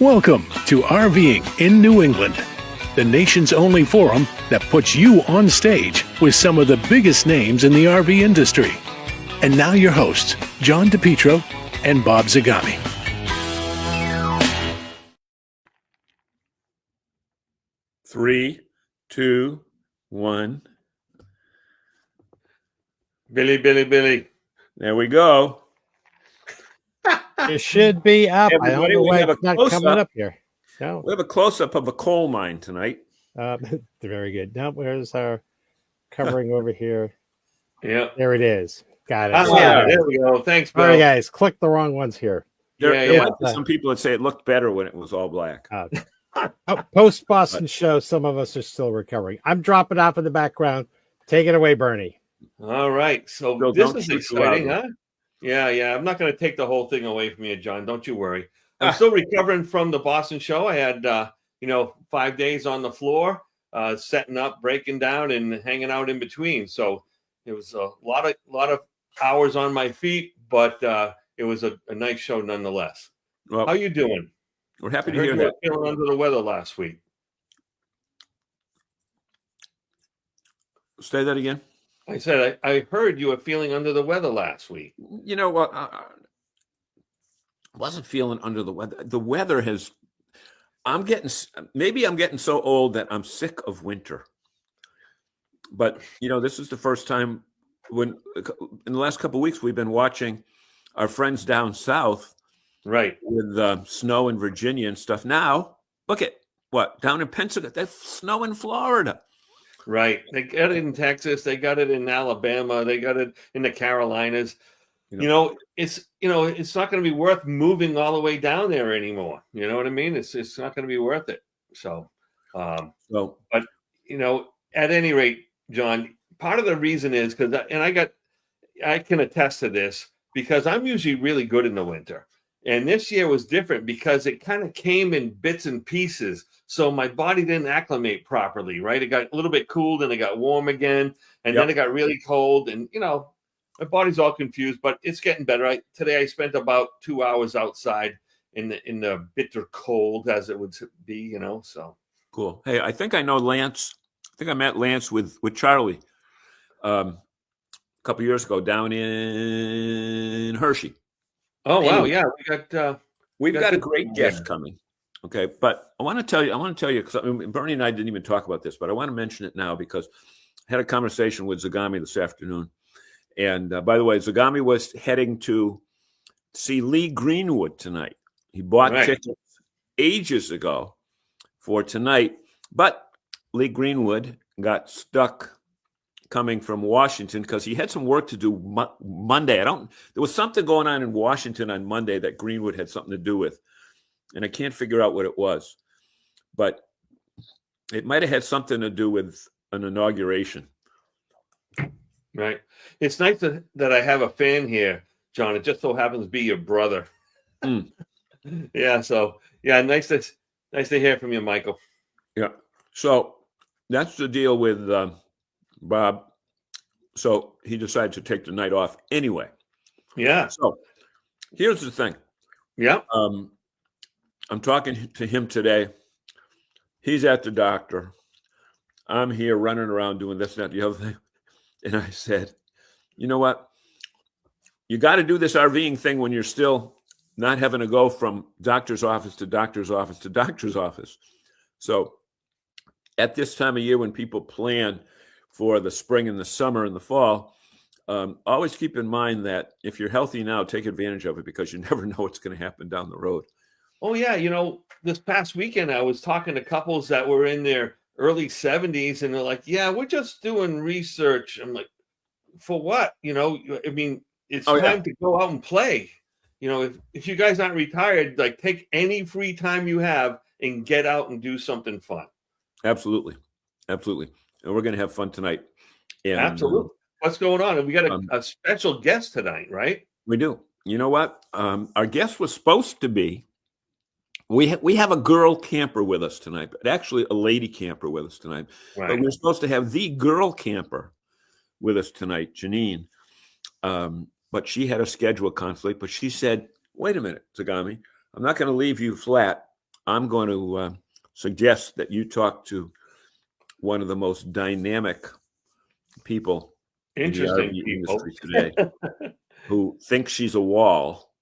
Welcome to RVing in New England, the nation's only forum that puts you on stage with some of the biggest names in the RV industry. And now your hosts, John DePietro and Bob Zagami. Three, two, one. Billy. There we go. It should be up. Everybody, I don't know we why have it's a not close-up. coming up here. No, We have a close-up of a coal mine tonight. very good. Now, where's our covering over here? Yeah. There it is. Got it. Oh, yeah, there we go. Thanks, Bill. All right, guys, click the wrong ones here. There Yeah. might be some people that say it looked better when it was all black. Post Boston show, some of us are still recovering. I'm dropping off in the background. Take it away, Bernie. All right. So Bill, this don't is shoot exciting, too huh? Yeah. I'm not going to take the whole thing away from you, John. Don't you worry. I'm still recovering from the Boston show. I had, 5 days on the floor, setting up, breaking down, and hanging out in between. So it was a lot of hours on my feet, but it was a nice show nonetheless. Well, How you doing? we're happy I to heard hear you were that. feeling under the weather last week. Say that again. I said I heard you were feeling under the weather last week. You know what? I wasn't feeling under the weather. The weather has. I'm getting so old that I'm sick of winter. But this is the first time in the last couple of weeks we've been watching our friends down south, Right. with snow in Virginia and stuff. Now look at down in Pennsylvania. There's snow in Florida. Right. They got it in Texas. They got it in Alabama. They got it in the Carolinas. It's not going to be worth moving all the way down there anymore. You know what I mean? It's not going to be worth it. So, at any rate, John, part of the reason is because, I can attest to this because I'm usually really good in the winter. And this year was different because it kind of came in bits and pieces. So my body didn't acclimate properly, right? It got a little bit cool, then it got warm again, and then it got really cold. And, my body's all confused, but it's getting better. Today I spent about 2 hours outside in the bitter cold, as it would be, so. Cool. Hey, I think I know Lance. I think I met Lance with Charlie a couple years ago down in Hershey. Oh, wow. Anyway, Yeah. We've got a good- great guest coming. Okay. But I want to tell you, because Bernie and I didn't even talk about this, but I want to mention it now because I had a conversation with Zagami this afternoon. And by the way, Zagami was heading to see Lee Greenwood tonight. He bought tickets ages ago for tonight, but Lee Greenwood got stuck coming from Washington because he had some work to do Monday. There was something going on in Washington on Monday that Greenwood had something to do with, and I can't figure out what it was, but it might have had something to do with an inauguration. Right. It's nice that I have a fan here, John. It just so happens to be your brother. Yeah. So, nice to hear from you, Michael. Yeah. So that's the deal with Bob. So he decided to take the night off anyway. Yeah. So here's the thing. Yeah. I'm talking to him today. He's at the doctor. I'm here running around doing this, that, the other thing. And I said, you know what? You got to do this RVing thing when you're still not having to go from doctor's office to doctor's office to doctor's office. So at this time of year when people plan for the spring and the summer and the fall, always keep in mind that if you're healthy now, take advantage of it because you never know what's going to happen down the road. Oh, yeah. This past weekend, I was talking to couples that were in their early 70s, and they're like, yeah, we're just doing research. I'm like, for what? It's time to go out and play. If you guys aren't retired, like take any free time you have and get out and do something fun. Absolutely. And we're going to have fun tonight. And, absolutely. What's going on? And we got a special guest tonight, right? We do. You know what? Our guest was supposed to be, we have a girl camper with us tonight, but actually a lady camper with us tonight. Right. But we're supposed to have the girl camper with us tonight, Janine. But she had a schedule conflict, but she said, wait a minute, Zagami, I'm not going to leave you flat. I'm going to suggest that you talk to one of the most dynamic people Interesting in the RV people industry today, who thinks she's a wall,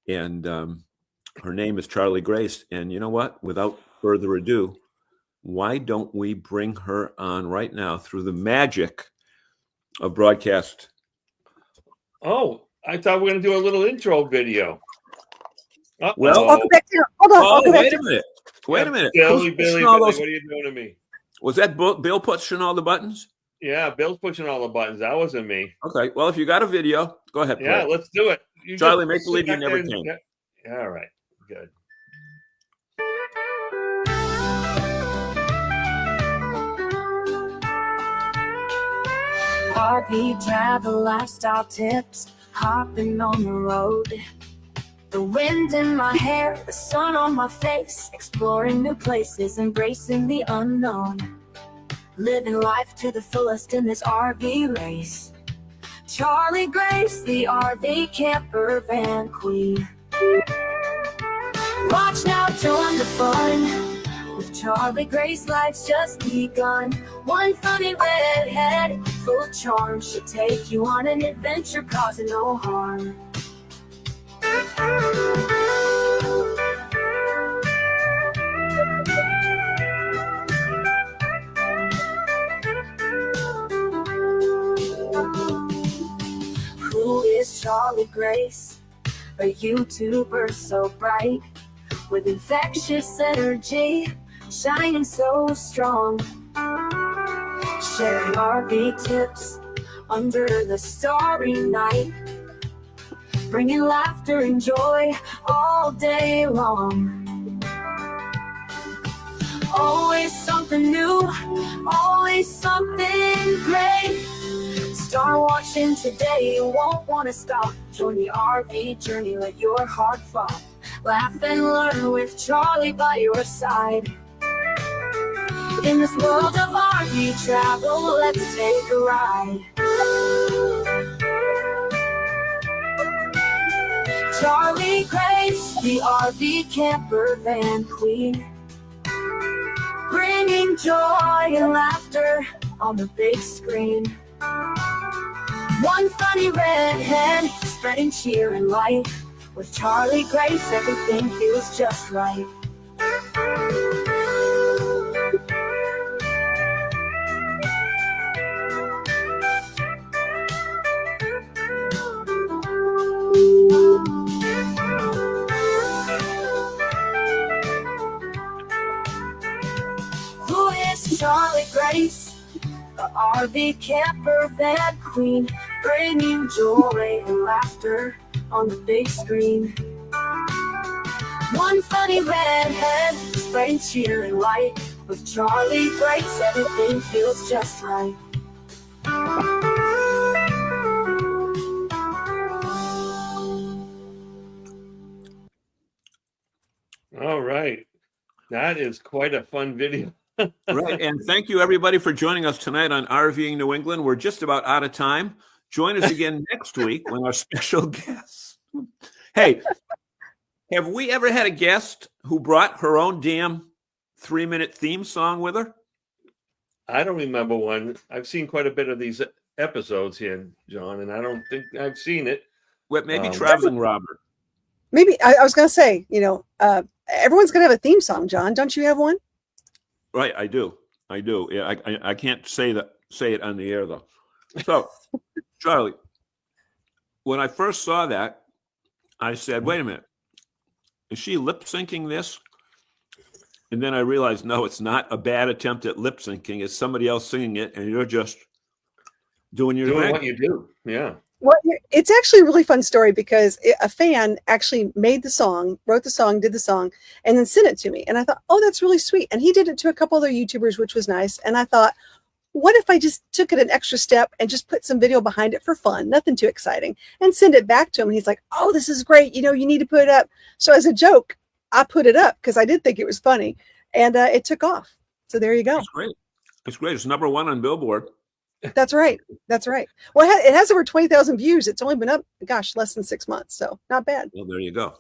and her name is Charlie Grace. And you know what? Without further ado, why don't we bring her on right now through the magic of broadcast? Oh, I thought we were going to do a little intro video. Well, I'll go back down. Hold on. I'll Oh, go back wait a down. minute. Wait a minute. Billy, Who's Billy, pushing all Billy, those- what are you doing to me? Was that Bill pushing all the buttons? Yeah, Bill's pushing all the buttons. That wasn't me. Okay. Well, if you got a video, go ahead. Yeah, play. let's do it. You Charlie, just make believe sit you back never there came. Yeah, all right. Good. RV travel lifestyle tips, hopping on the road. The wind in my hair, the sun on my face, exploring new places, embracing the unknown. Living life to the fullest in this RV race. Charlie Grace, the RV camper van queen. Watch now, join the fun. With Charlie Grace, life's just begun. One funny redhead, full of charm, should take you on an adventure causing no harm. Who is Charlie Grace? A YouTuber so bright, with infectious energy, shining so strong. Sharing RV tips under the starry night, bringing laughter and joy all day long. Always something new, always something great. Start watching today, you won't want to stop. Join the RV journey, let your heart flop. Laugh and learn with Charlie by your side. In this world of RV travel, let's take a ride. Charlie Grace, the RV camper van queen, bringing joy and laughter on the big screen. One funny redhead, spreading cheer and light. With Charlie Grace, everything feels just right. Who is Charlie Grace? The RV camper van queen, bringing joy and laughter on the big screen. One funny redhead, spreading cheer and light. With Charlie Grace, everything feels just right. All right. That is quite a fun video. Right. And thank you, everybody, for joining us tonight on RVing New England. We're just about out of time. Join us again next week when our special guest. Hey, have we ever had a guest who brought her own damn 3-minute theme song with her? I don't remember one. I've seen quite a bit of these episodes here, John, and I don't think I've seen it. Well, maybe Traveling Robert. Maybe I was going to say, everyone's going to have a theme song, John. Don't you have one? Right, I do. Yeah, I can't say it on the air though. So, Charlie, when I first saw that, I said, "Wait a minute, is she lip syncing this?" And then I realized, no, it's not a bad attempt at lip syncing. It's somebody else singing it, and you're just doing your thing. What you do, yeah. Well, it's actually a really fun story because a fan actually made the song, wrote the song, did the song, and then sent it to me. And I thought, oh, that's really sweet. And he did it to a couple other YouTubers, which was nice. And I thought, what if I just took it an extra step and just put some video behind it for fun, nothing too exciting, and send it back to him. And he's like, oh, this is great. You need to put it up. So as a joke, I put it up because I did think it was funny. And it took off. So there you go. It's great. It's great. It's number one on Billboard. That's right. That's right. Well, it has over 20,000 views. It's only been up, less than 6 months. So not bad. Well, there you go.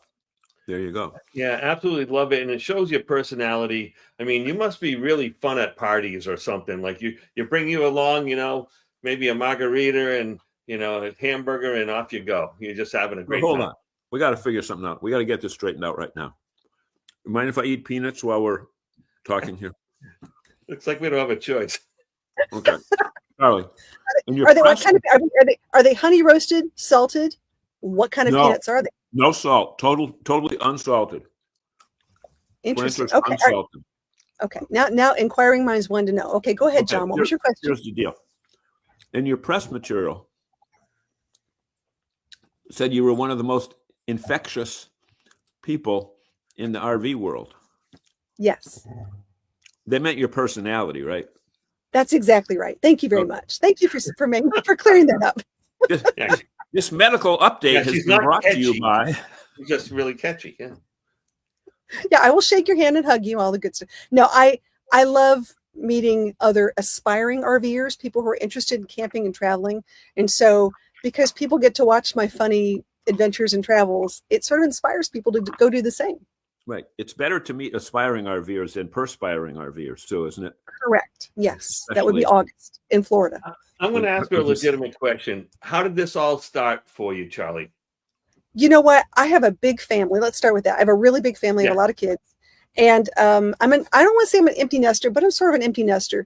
There you go. Yeah, absolutely love it, and it shows your personality. I mean, you must be really fun at parties or something. Like you bring you along, maybe a margarita and a hamburger, and off you go. You're just having a Well, great hold time. on. We got to figure something out. We got to get this straightened out right now. Mind if I eat peanuts while we're talking here? Looks like we don't have a choice. Okay. Charlie, in your Are they what press, kind of are they honey roasted, salted? What kind of No. peanuts are they? no salt, totally unsalted. Interesting. Planters Okay. unsalted. Okay. Now inquiring minds want to know. Okay, go ahead, Okay, John. What was your question? Here's the deal. In your press material, it said you were one of the most infectious people in the RV world. Yes. They meant your personality, right? That's exactly right. Thank you very Okay. much. Thank you for clearing that up. This, this medical update has she's been not brought to you catchy. by. It's just really catchy. Yeah. Yeah, I will shake your hand and hug you, all the good stuff. No, I love meeting other aspiring RVers, people who are interested in camping and traveling. And so because people get to watch my funny adventures and travels, it sort of inspires people to go do the same. Right. It's better to meet aspiring RVers than perspiring RVers too, isn't it? Correct. Yes. That would be Especially- August in Florida. I'm going to ask you a legitimate question. How did this all start for you, Charlie? You know what? I have a big family. Let's start with that. I have a really big family. I have a lot of kids. And I don't want to say I'm an empty nester, but I'm sort of an empty nester.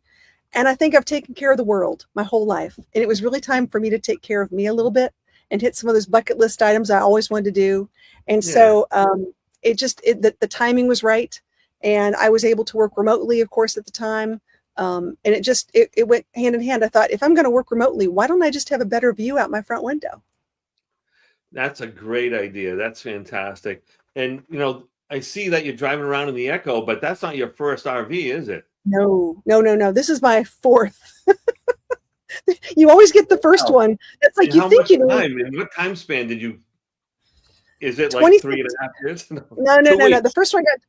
And I think I've taken care of the world my whole life. And it was really time for me to take care of me a little bit and hit some of those bucket list items I always wanted to do. And so the timing was right. And I was able to work remotely, of course, at the time. And it went hand in hand. I thought, if I'm going to work remotely, why don't I just have a better view out my front window? That's a great idea. That's fantastic. And, I see that you're driving around in the Echo, but that's not your first RV, is it? No. This is my fourth. You always get the first one. That's like, you think you know. In what time span did you? Is it like 3.5 years? No. The first one got.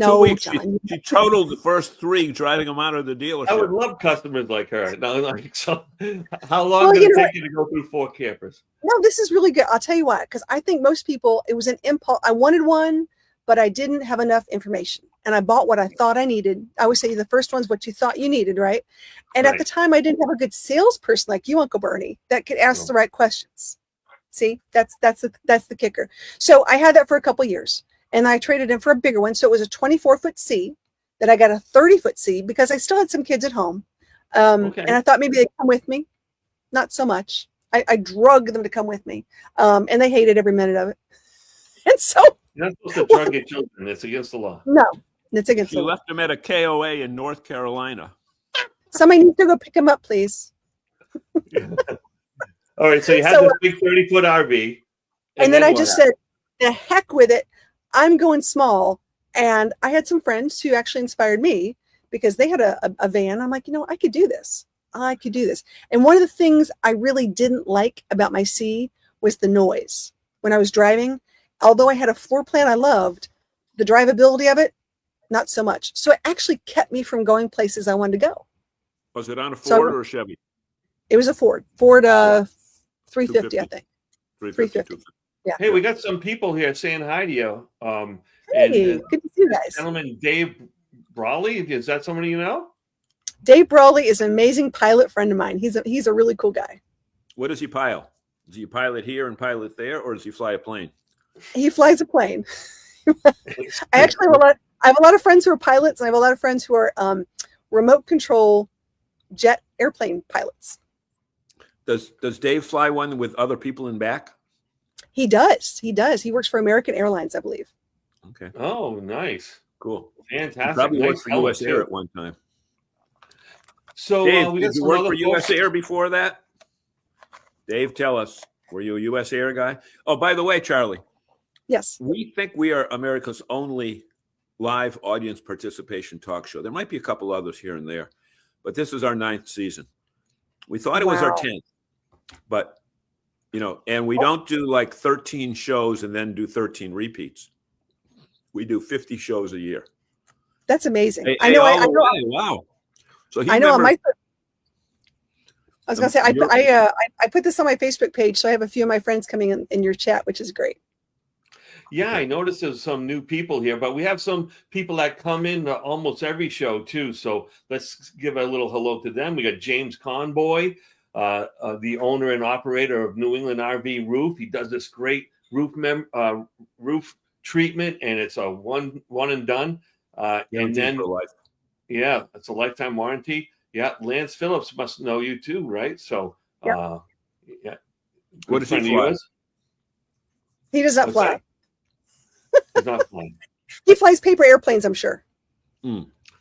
2 weeks. John. She totaled the first 3 driving them out of the dealership. I would love customers like her. How long did it take you to go through 4 campers? No, this is really good. I'll tell you why. Because I think most people, it was an impulse. I wanted one, but I didn't have enough information. And I bought what I thought I needed. I always say the first one's what you thought you needed, right? And at the time, I didn't have a good salesperson like you, Uncle Bernie, that could ask the right questions. See, that's the kicker. So I had that for a couple of years. And I traded in for a bigger one. So it was a 24-foot C. That I got a 30-foot C because I still had some kids at home. And I thought maybe they'd come with me. Not so much. I drug them to come with me. And they hated every minute of it. And so you're not supposed to drug your children. It's against the law. No, it's against the law. You left them at a KOA in North Carolina. Somebody needs to go pick them up, please. All right. So you had this big 30-foot RV. And then I just said, the heck with it. I'm going small. And I had some friends who actually inspired me because they had a van. I'm like, I could do this. And one of the things I really didn't like about my C was the noise when I was driving. Although I had a floor plan I loved, the drivability of it, not so much. So it actually kept me from going places I wanted to go. Was it on a Ford or a Chevy? It was a Ford 350, I think. 350. Yeah. Hey, we got some people here saying hi to you. Hey, good to see you guys. Gentleman Dave Brawley, is that somebody you know? Dave Brawley is an amazing pilot friend of mine. He's a really cool guy. What does he pilot? Does he pilot here and pilot there, or does he fly a plane? He flies a plane. I have a lot of friends who are pilots, and I have a lot of friends who are remote control jet airplane pilots. Does Dave fly one with other people in back? He does. He works for American Airlines, I believe. Okay. Oh, nice. Cool. Fantastic. He probably worked for US Air at one time. So Dave, did you work for US Air before that? Dave, tell us. Were you a US Air guy? Oh, by the way, Charlie. Yes. We think we are America's only live audience participation talk show. There might be a couple others here and there, but this is our 9th season. We thought it was our 10th, but and we don't do like 13 shows and then do 13 repeats. We do 50 shows a year. That's amazing. I know. Wow. So I know. I was going to say, I put this on my Facebook page, so I have a few of my friends coming in your chat, which is great. Yeah, I noticed there's some new people here, but we have some people that come in almost every show too. So let's give a little hello to them. We got James Conboy, the owner and operator of New England RV Roof. He does this great roof treatment, and it's a one and done. And then, for life. yeah, it's a lifetime warranty. Yeah, Lance Phillips must know you too, right? So, yeah. What does he Friend of fly? yours? He does not What's fly. that? He's not flying. He flies paper airplanes, I'm sure.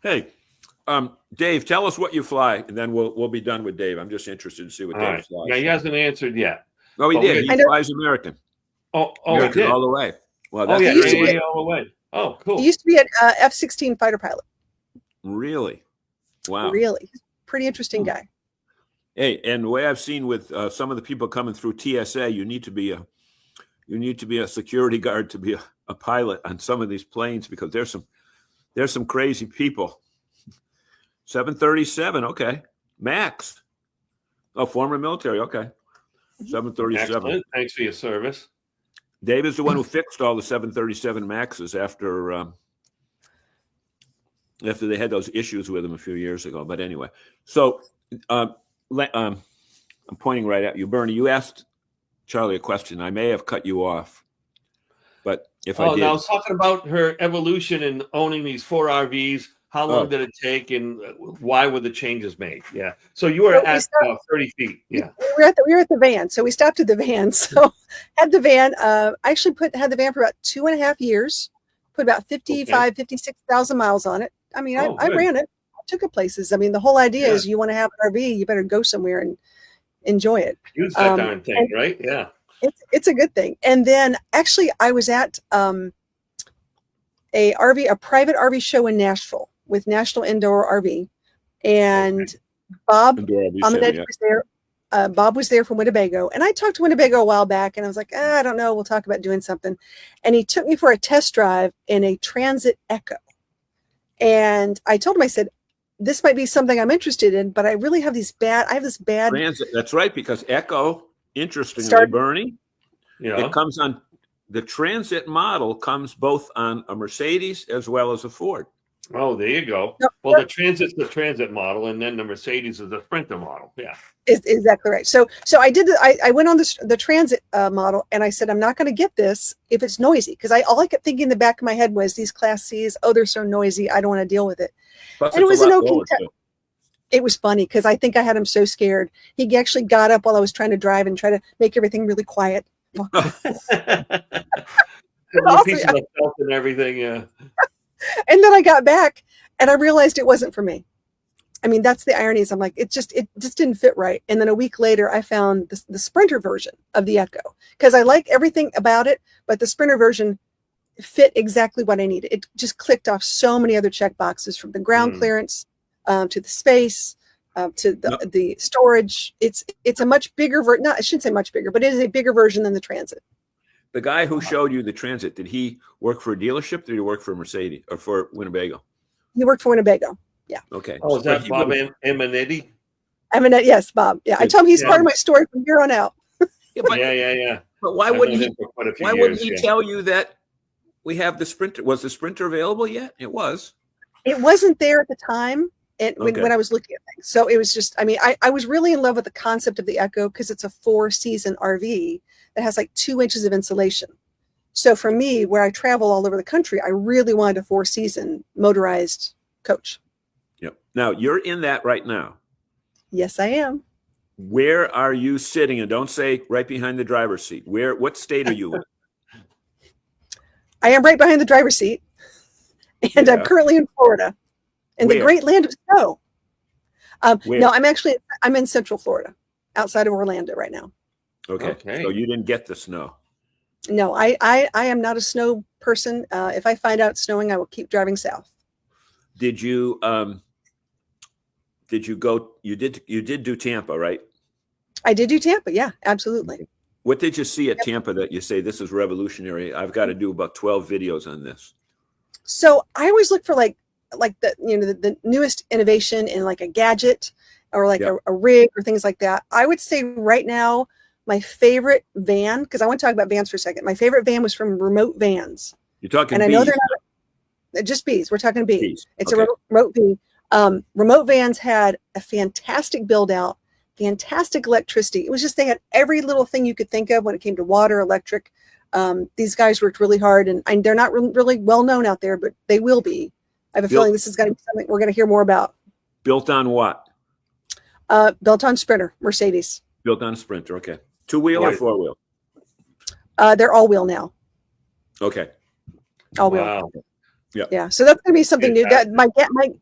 Hey, Dave, tell us what you fly, and then we'll be done with Dave. I'm just interested to see what All Dave right. flies. Yeah, he hasn't answered yet. Oh, he But did. we- He flies American. Oh, he American did. all the way. Well, Oh, that's yeah, He used to be- all the way. Oh, cool. He used to be an F-16 fighter pilot. really wow. Really, he's a pretty interesting guy. Hey, and the way I've seen with some of the people coming through TSA, you need to be a security guard to be a pilot on some of these planes, because there's some crazy people. 737, okay. Max. Oh, former military, okay. 737. Excellent. Thanks for your service. Dave is the one who fixed all the 737 Maxes after they had those issues with them a few years ago. But anyway, so I'm pointing right at you, Bernie. You asked Charlie a question. I may have cut you off, but if I did, I was talking about her evolution in owning these 4 RVs. How long did it take, and why were the changes made? Yeah. So you were at 30 feet. Yeah. We were at the van, so we stopped at the van. So had the van. I actually had the van for about 2.5 years. Put about 56,000 miles on it. I mean, I ran it. I took it places. I mean, the whole idea is you want to have an RV, you better go somewhere and enjoy it. Use that darn thing, right? Yeah. It's a good thing. And then actually, I was at a private RV show in Nashville with National Indoor RV, and Bob Amadetti was there. Bob was there from Winnebago, and I talked to Winnebago a while back, and I was like, I don't know, we'll talk about doing something. And he took me for a test drive in a Transit Echo. And I told him, I said, this might be something I'm interested in, but I really have this bad Transit. That's right, because Echo, interestingly, Bernie, it comes on the Transit model comes both on a Mercedes as well as a Ford. Oh, there you go. No, well, the Transit's the Transit model, and then the Mercedes is the Sprinter model. Yeah, is exactly right. So I did. I went on the Transit model, and I said, I'm not going to get this if it's noisy, because all I kept thinking in the back of my head was these Class Cs. Oh, they're so noisy. I don't want to deal with it. Plus, and it was an okay test. It was funny because I think I had him so scared. He actually got up while I was trying to drive and try to make everything really quiet. Pieces of felt and everything. Yeah. And then I got back and I realized it wasn't for me. I mean, that's the irony. Is I'm like, it just didn't fit right. And then a week later, I found the Sprinter version of the Echo, because I like everything about it, but the Sprinter version fit exactly what I needed. It just clicked off so many other check boxes, from the ground clearance to the space to the storage. It's a much bigger version. I shouldn't say much bigger, but it is a bigger version than the Transit. The guy who showed you the Transit, did he work for a dealership? Did he work for Mercedes or for Winnebago? He worked for Winnebago. Yeah. Okay. Oh, is that Bob Amanetti? Yes, Bob. Yeah, I told him he's part of my story from here on out. Yeah. But why wouldn't he tell you that we have the Sprinter? Was the Sprinter available yet? It was. It wasn't there at the time. When I was looking at things. So it was just, I mean, I was really in love with the concept of the Echo, because it's a 4-season RV that has like 2 inches of insulation. So for me, where I travel all over the country, I really wanted a 4-season motorized coach. Yep. Now you're in that right now. Yes, I am. Where are you sitting? And don't say right behind the driver's seat. What state are you in? I am right behind the driver's seat. And I'm currently in Florida. In the great land of snow. No, I'm in Central Florida, outside of Orlando right now. Okay. So you didn't get the snow. No, I am not a snow person. If I find out it's snowing, I will keep driving south. Did you go? You did do Tampa, right? I did do Tampa. Yeah, absolutely. What did you see at Tampa that you say this is revolutionary? I've got to do about 12 videos on this. So I always look for like the newest innovation in like a gadget or like a rig or things like that. I would say right now, my favorite van, because I want to talk about vans for a second. My favorite van was from Remote Vans. You're talking And I bees. know they're not just bees. We're talking bees. Bees. It's Okay. a remote bee. Remote Vans had a fantastic build out, fantastic electricity. It was just, they had every little thing you could think of when it came to water, electric. These guys worked really hard, and they're not really well known out there, but they will be. I have a feeling this is going to be something we're going to hear more about. Built on what? Built on Sprinter, Mercedes. Built on a Sprinter. Okay. 2-wheel or 4-wheel? They're all wheel now. Okay. All wheel. Wow. Yeah, so that's going to be something new. That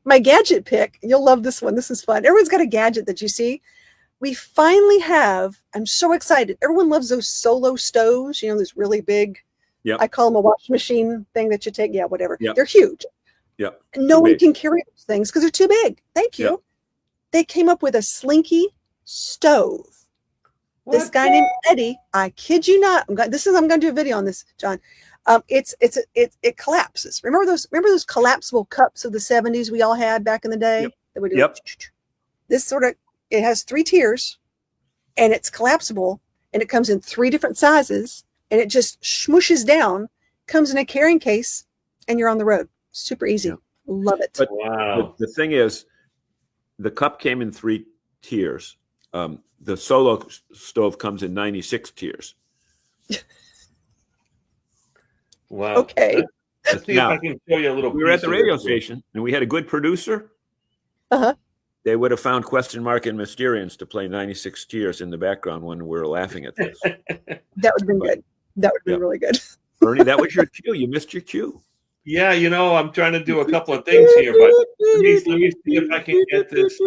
my gadget pick. You'll love this one. This is fun. Everyone's got a gadget that you see. We finally have. I'm so excited. Everyone loves those solo stoves. You know, those really big. Yep. I call them a wash machine thing that you take. Yeah, whatever. Yep. They're huge. Yep. No Too one big. can carry those things because they're too big. Thank you. Yep. They came up with a slinky stove. This guy named Eddie, I kid you not. I'm going to do a video on this, John. It collapses. Remember those collapsible cups of the 70s we all had back in the day? Yep. That would do Yep. This it has 3 tiers, and it's collapsible, and it comes in 3 different sizes, and it just smooshes down, comes in a carrying case, and you're on the road. Super easy. Yeah. Love it. But Wow. the thing is, the cup came in 3 tiers. The solo stove comes in 96 tiers. Wow. Okay. Let's see Now, if I can show you a little. We were at piece the of radio this. station, and we had a good producer. Uh-huh. They would have found Question Mark and Mysterians to play 96 Tears in the background when we were laughing at this. That would have been good. That would have been really good. Bernie, that was your cue. You missed your cue. Yeah, you know, I'm trying to do a couple of things here, but let me see if I can get this.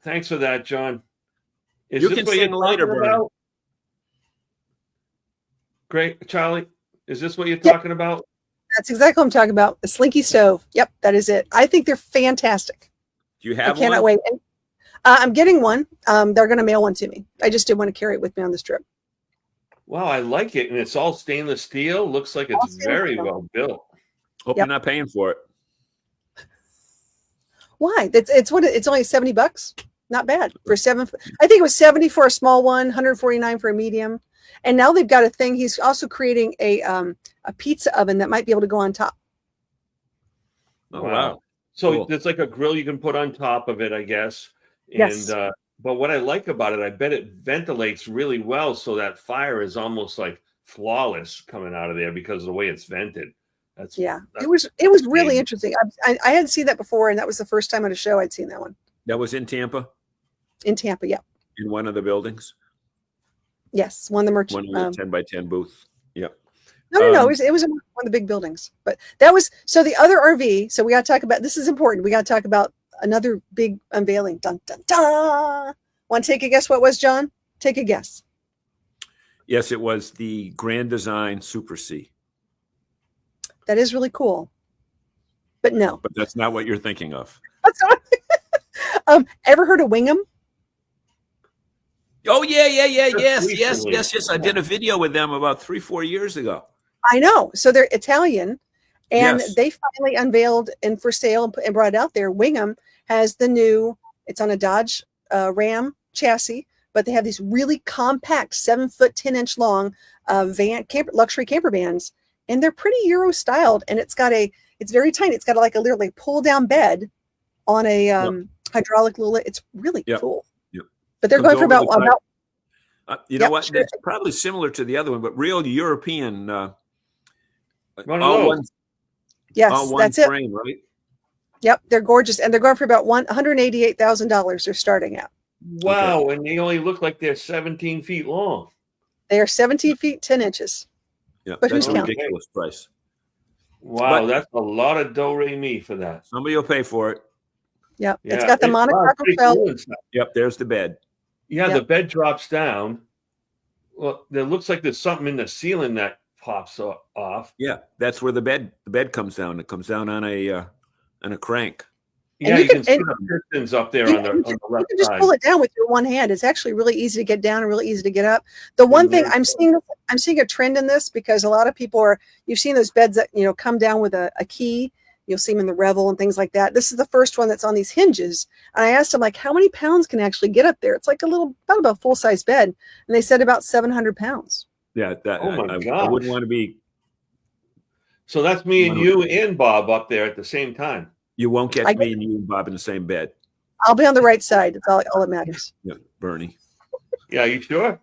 Thanks for that, John. Is You this can what sing you're later, talking Bernie. about? Great, Charlie. Is this what you're talking about? That's exactly what I'm talking about. A slinky stove. Yep, that is it. I think they're fantastic. Do you I have cannot one? wait. And, I'm getting one. They're going to mail one to me. I just didn't want to carry it with me on this trip. Wow, I like it, and it's all stainless steel. Looks like All it's stainless very steel. well built. Hope Yep. you're not paying for it. Why? It's only $70. Not bad for 7. I think it was 70 for a small one, 149 for a medium. And now they've got a thing. He's also creating a pizza oven that might be able to go on top. Oh, wow. So Cool. there's like a grill you can put on top of it, I guess. Yes. And but what I like about it, I bet it ventilates really well, so that fire is almost like flawless coming out of there because of the way it's vented. That's Yeah, that's it was really amazing. interesting. I hadn't seen that before, and that was the first time at a show I'd seen that one That was in Tampa, in Tampa. Yeah, in one of the buildings, yes, one of the merchant. one of the 10 by 10 booth. Yep. No, Um, it was in one of the big buildings. But that was so the other RV. So we got to talk about this is important. We got to talk about another big unveiling. Dun dun dun. Want to take a guess? What it was, John? Take a guess. Yes, it was the Grand Design Super C, That is really cool. But no. but that's not what you're thinking of. That's not- ever heard of Wingham? Oh, yeah. Just Yes. recently. I did a video with them about 3-4 years ago. I know. So they're Italian, and Yes. they finally unveiled and for sale and brought it out there. Wingham has the new. It's on a Dodge Ram chassis, but they have these really compact 7-foot 10-inch long luxury camper vans, and they're pretty Euro styled. And it's very tiny. It's got like a literally pull down bed on a hydraulic little. It's really Yep. cool. Yep. But they're Comes going for over about the side. You know Yep, what? sure. It's probably similar to the other one, but real European. One of all those. one, yes, all one that's it. frame, right? Yep, they're gorgeous, and they're going for about $188,000. They're starting at. Wow, and they only look like they're 17 feet long. They are 17 feet 10 inches. Yeah, But that's who's a counting? ridiculous price. Wow, But- that's a lot of do re mi for that. Somebody will pay for it. Yep, Yeah, it's got the wow, monocoque pretty felt. cool inside. Yep, there's the bed. Yeah, Yep. the bed drops down. Well, there looks like there's something in the ceiling that pops off. Yeah, that's where the bed comes down. It comes down on a crank. Yeah, you you can can- see and- the pistons up there You on the can left just side. pull it down with your one hand. It's actually really easy to get down and really easy to get up. The one thing I'm seeing a trend in this because a lot of people you've seen those beds that come down with a key. you'll see them in the Revel and things like that. This is the first one that's on these hinges. And I asked them, like, how many pounds can actually get up there? It's like about a full-size bed. And they said about 700 pounds. Yeah, Oh my I gosh. wouldn't want to be. So that's me and you and Bob up there at the same time. You won't get me and you and Bob in the same bed. I'll be on the right side. That's all that matters. Yeah, Bernie. Yeah, you sure?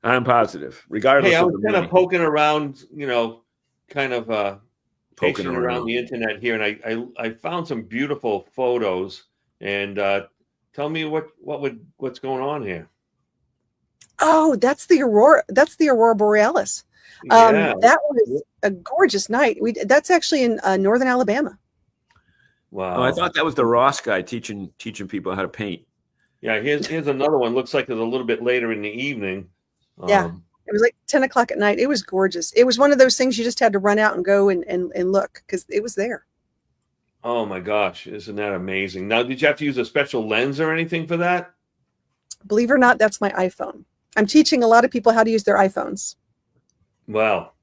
I'm positive. Regardless Hey, I of was the kind money. of poking around, kind of Poking poking around the internet here, and I found some beautiful photos. And tell me what's going on here. Oh, that's the aurora. That's the aurora borealis. Yeah. That was a gorgeous night. That's actually in northern Alabama. Wow. Oh, I thought that was the Ross guy teaching people how to paint. Yeah, here's another one. Looks like it's a little bit later in the evening. Yeah. It was like 10 o'clock at night. It was gorgeous. It was one of those things you just had to run out and go and look because it was there. Oh my gosh, isn't that amazing? Now, did you have to use a special lens or anything for that? Believe it or not, that's my iPhone. I'm teaching a lot of people how to use their iPhones. Well,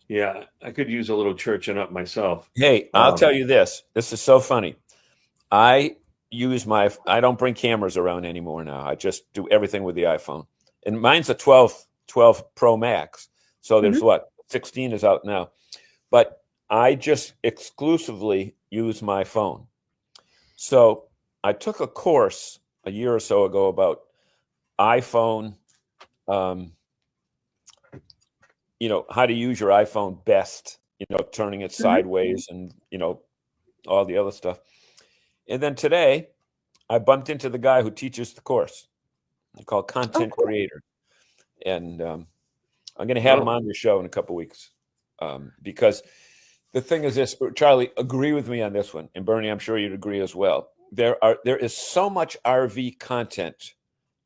yeah, I could use a little churching up myself. Hey, I'll tell you this. This is so funny. I don't bring cameras around anymore now. I just do everything with the iPhone. And mine's a 12 Pro Max. So there's 16 is out now. But I just exclusively use my phone. So I took a course a year or so ago about iPhone, how to use your iPhone best, turning it sideways and, all the other stuff. And then today I bumped into the guy who teaches the course. They call Content Creator. And I'm going to have him on the show in a couple of weeks because the thing is this, Charlie, agree with me on this one. And Bernie, I'm sure you'd agree as well. There is so much RV content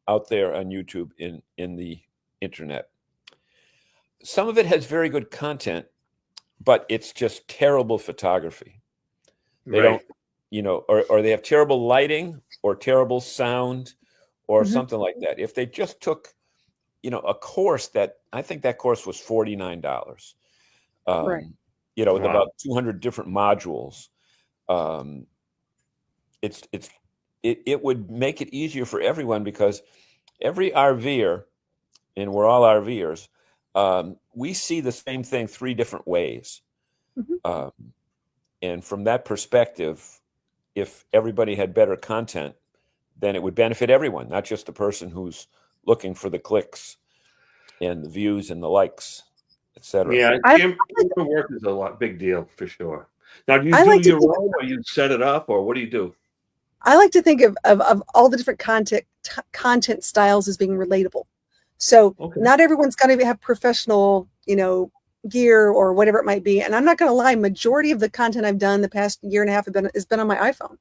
out there on YouTube in the internet. Some of it has very good content, but it's just terrible photography. They don't, or they have terrible lighting or terrible sound or something like that. If they just took, a course I think that course was $49, with about 200 different modules. It would make it easier for everyone because every RVer, and we're all RVers, we see the same thing 3 different ways. And from that perspective, if everybody had better content, then it would benefit everyone, not just the person who's looking for the clicks and the views and the likes, etc. Yeah, camera work is a big deal for sure. Now, do you do your own, or you set it up, or what do you do? I like to think of all the different content styles as being relatable. So not everyone's going to have professional, gear or whatever it might be. And I'm not going to lie, majority of the content I've done the past year and a half has been on my iPhone.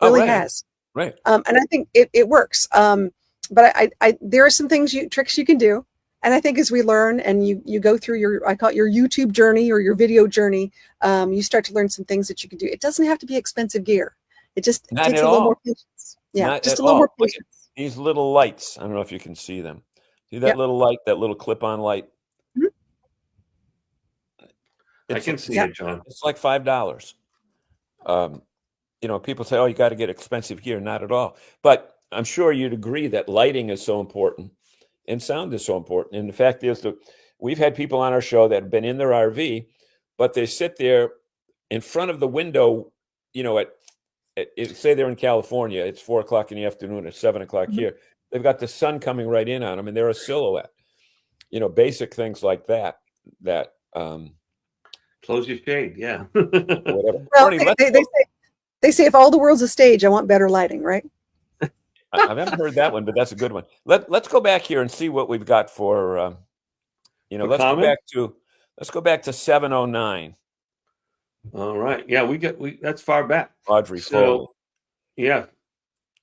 Really has. Right. And I think it works. But I there are some tricks you can do. And I think as we learn and you go through I call it your YouTube journey or your video journey, you start to learn some things that you can do. It doesn't have to be expensive gear. It just takes a little more patience. Yeah, just a little more patience. These little lights. I don't know if you can see them. See that little light, that little clip-on light? I can see it, John. It's like $5. People say, "Oh, you got to get expensive gear." Not at all. But I'm sure you'd agree that lighting is so important, and sound is so important. And the fact is that we've had people on our show that have been in their RV, but they sit there in front of the window. Say they're in California. It's 4:00 in the afternoon. It's 7:00 here. They've got the sun coming right in on them, and they're a silhouette. Basic things like that. Close your shade, yeah. Whatever. Well, they say if all the world's a stage, I want better lighting, right? I haven't heard that one, but that's a good one. Let's go back here and see what we've got for. Let's go back to 709. All right, yeah, that's far back. Audrey Foley. Yeah.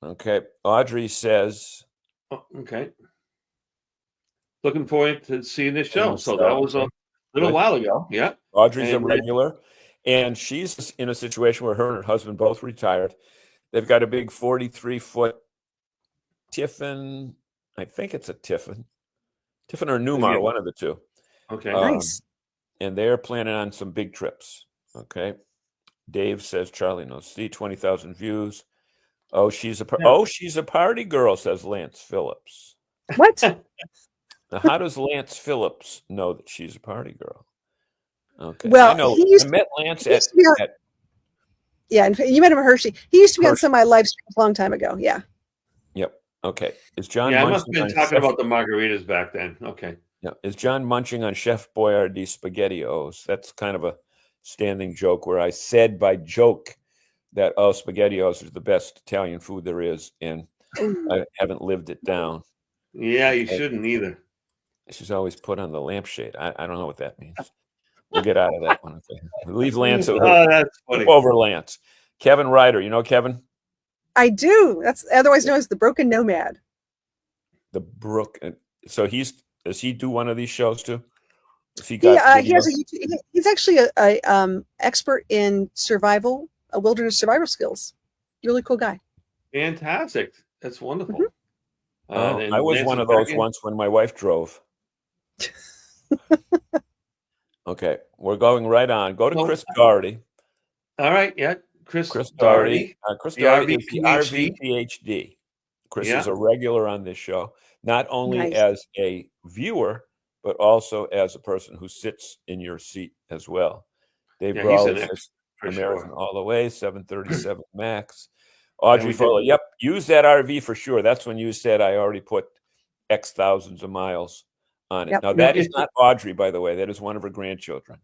Okay, Audrey says. Oh, okay. Looking forward to seeing this show. So that was a little while ago. Yeah. Audrey's a regular, and she's in a situation where her and her husband both retired. They've got a big 43-foot Tiffin. I think it's a Tiffin or Newmar, one of the two. Okay. Nice. And they're planning on some big trips. Okay. Dave says Charlie knows. See, 20,000 views. Oh, she's a party girl, says Lance Phillips. What? Now, how does Lance Phillips know that she's a party girl? Okay, Well, I know. I met Lance at yeah, and you met him at Hershey. He used to be on Hershey. some of my live streams a long time ago. Yeah. Yep. Okay. Is John? Yeah, I must munching have been on talking Chef, about the margaritas back then. Okay. yeah. Is John munching on Chef Boyardee SpaghettiOs? That's kind of a standing joke where I said by joke that SpaghettiOs is the best Italian food there is, and I haven't lived it down. Yeah, you shouldn't either. She's always put on the lampshade. I don't know what that means. We'll get out of that one. Okay. Leave Lance over. Oh, that's funny. Over Lance. Kevin Ryder. You know Kevin? I do. That's otherwise known as the Broken Nomad. The Brook. So does he do one of these shows too? He has a YouTube, he's actually a expert in survival, wilderness survival skills. Really cool guy. Fantastic. That's wonderful. Mm-hmm. I was one of those once when my wife drove. Okay, we're going right on. Go to Chris Doherty. All right, yeah. Chris Doherty. Chris Doherty is the RV PhD. Chris is a regular on this show, not only as a viewer, but also as a person who sits in your seat as well. Dave Brawley says American all the way, 737 Max. Audrey Fuller, yep, use that RV for sure. That's when you said I already put X thousands of miles on it. Yep. Now, that is not Audrey, by the way. That is one of her grandchildren.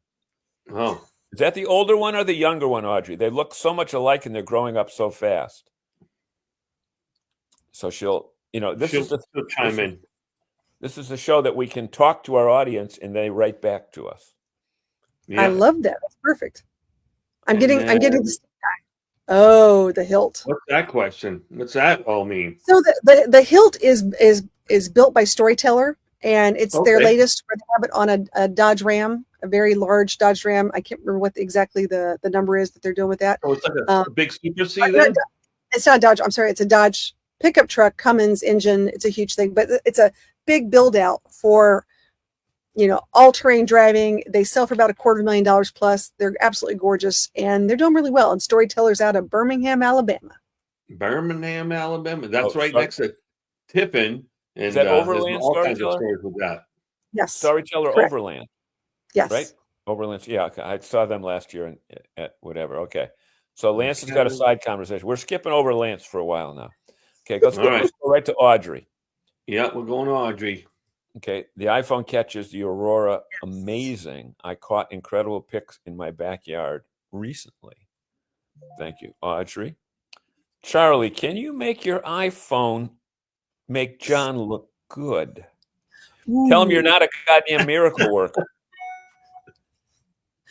Oh. Is that the older one or the younger one, Audrey? They look so much alike and they're growing up so fast. So she'll chime in. This is a show that we can talk to our audience and they write back to us. Yeah. I love that. That's perfect. I'm getting this guy. Oh, the hilt. What's that question? What's that all mean? So the hilt is built by Storyteller, and it's their latest. Where they have it on a Dodge Ram, a very large Dodge Ram. I can't remember what exactly the number is that they're doing with that. Oh, it's like a big Super C then? It's not a Dodge. I'm sorry. It's a Dodge pickup truck, Cummins engine. It's a huge thing, but it's a big build out for, all-terrain driving. They sell for about $250,000 plus. They're absolutely gorgeous, and they're doing really well. And Storyteller's out of Birmingham, Alabama. Birmingham, Alabama. That's right next to Tiffin. And is that Overland all kinds of Storyteller? stories with that. Yes. Storyteller correct. Overland. Yes. Right? Overland. Yeah, okay. I saw them last year at whatever. Okay. So Lance has got a side conversation. We're skipping over Lance for a while now. Okay, let's go right to Audrey. Yeah, we're going to Audrey. Okay, the iPhone catches the Aurora. Amazing. I caught incredible pics in my backyard recently. Thank you, Audrey. Charlie, can you make your iPhone make John look good? Ooh. Tell him you're not a goddamn miracle worker.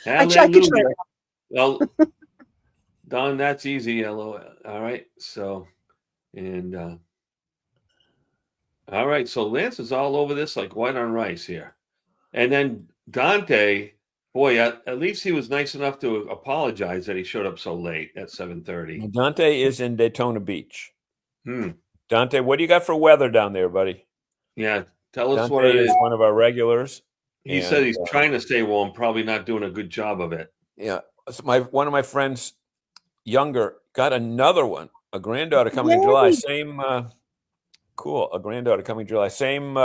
I could try. Well, Don, that's easy. LOL. All right. So, and all right. So Lance is all over this like white on rice here. And then Dante, boy, at least he was nice enough to apologize that he showed up so late at 7:30. Dante is in Daytona Beach. Dante, what do you got for weather down there, buddy? Yeah, tell us Dante what it is. One of our regulars. He said he's trying to stay warm, probably not doing a good job of it. Yeah. So one of my friends, younger, got another one, a granddaughter coming in July. Same, cool. A granddaughter coming in July. Same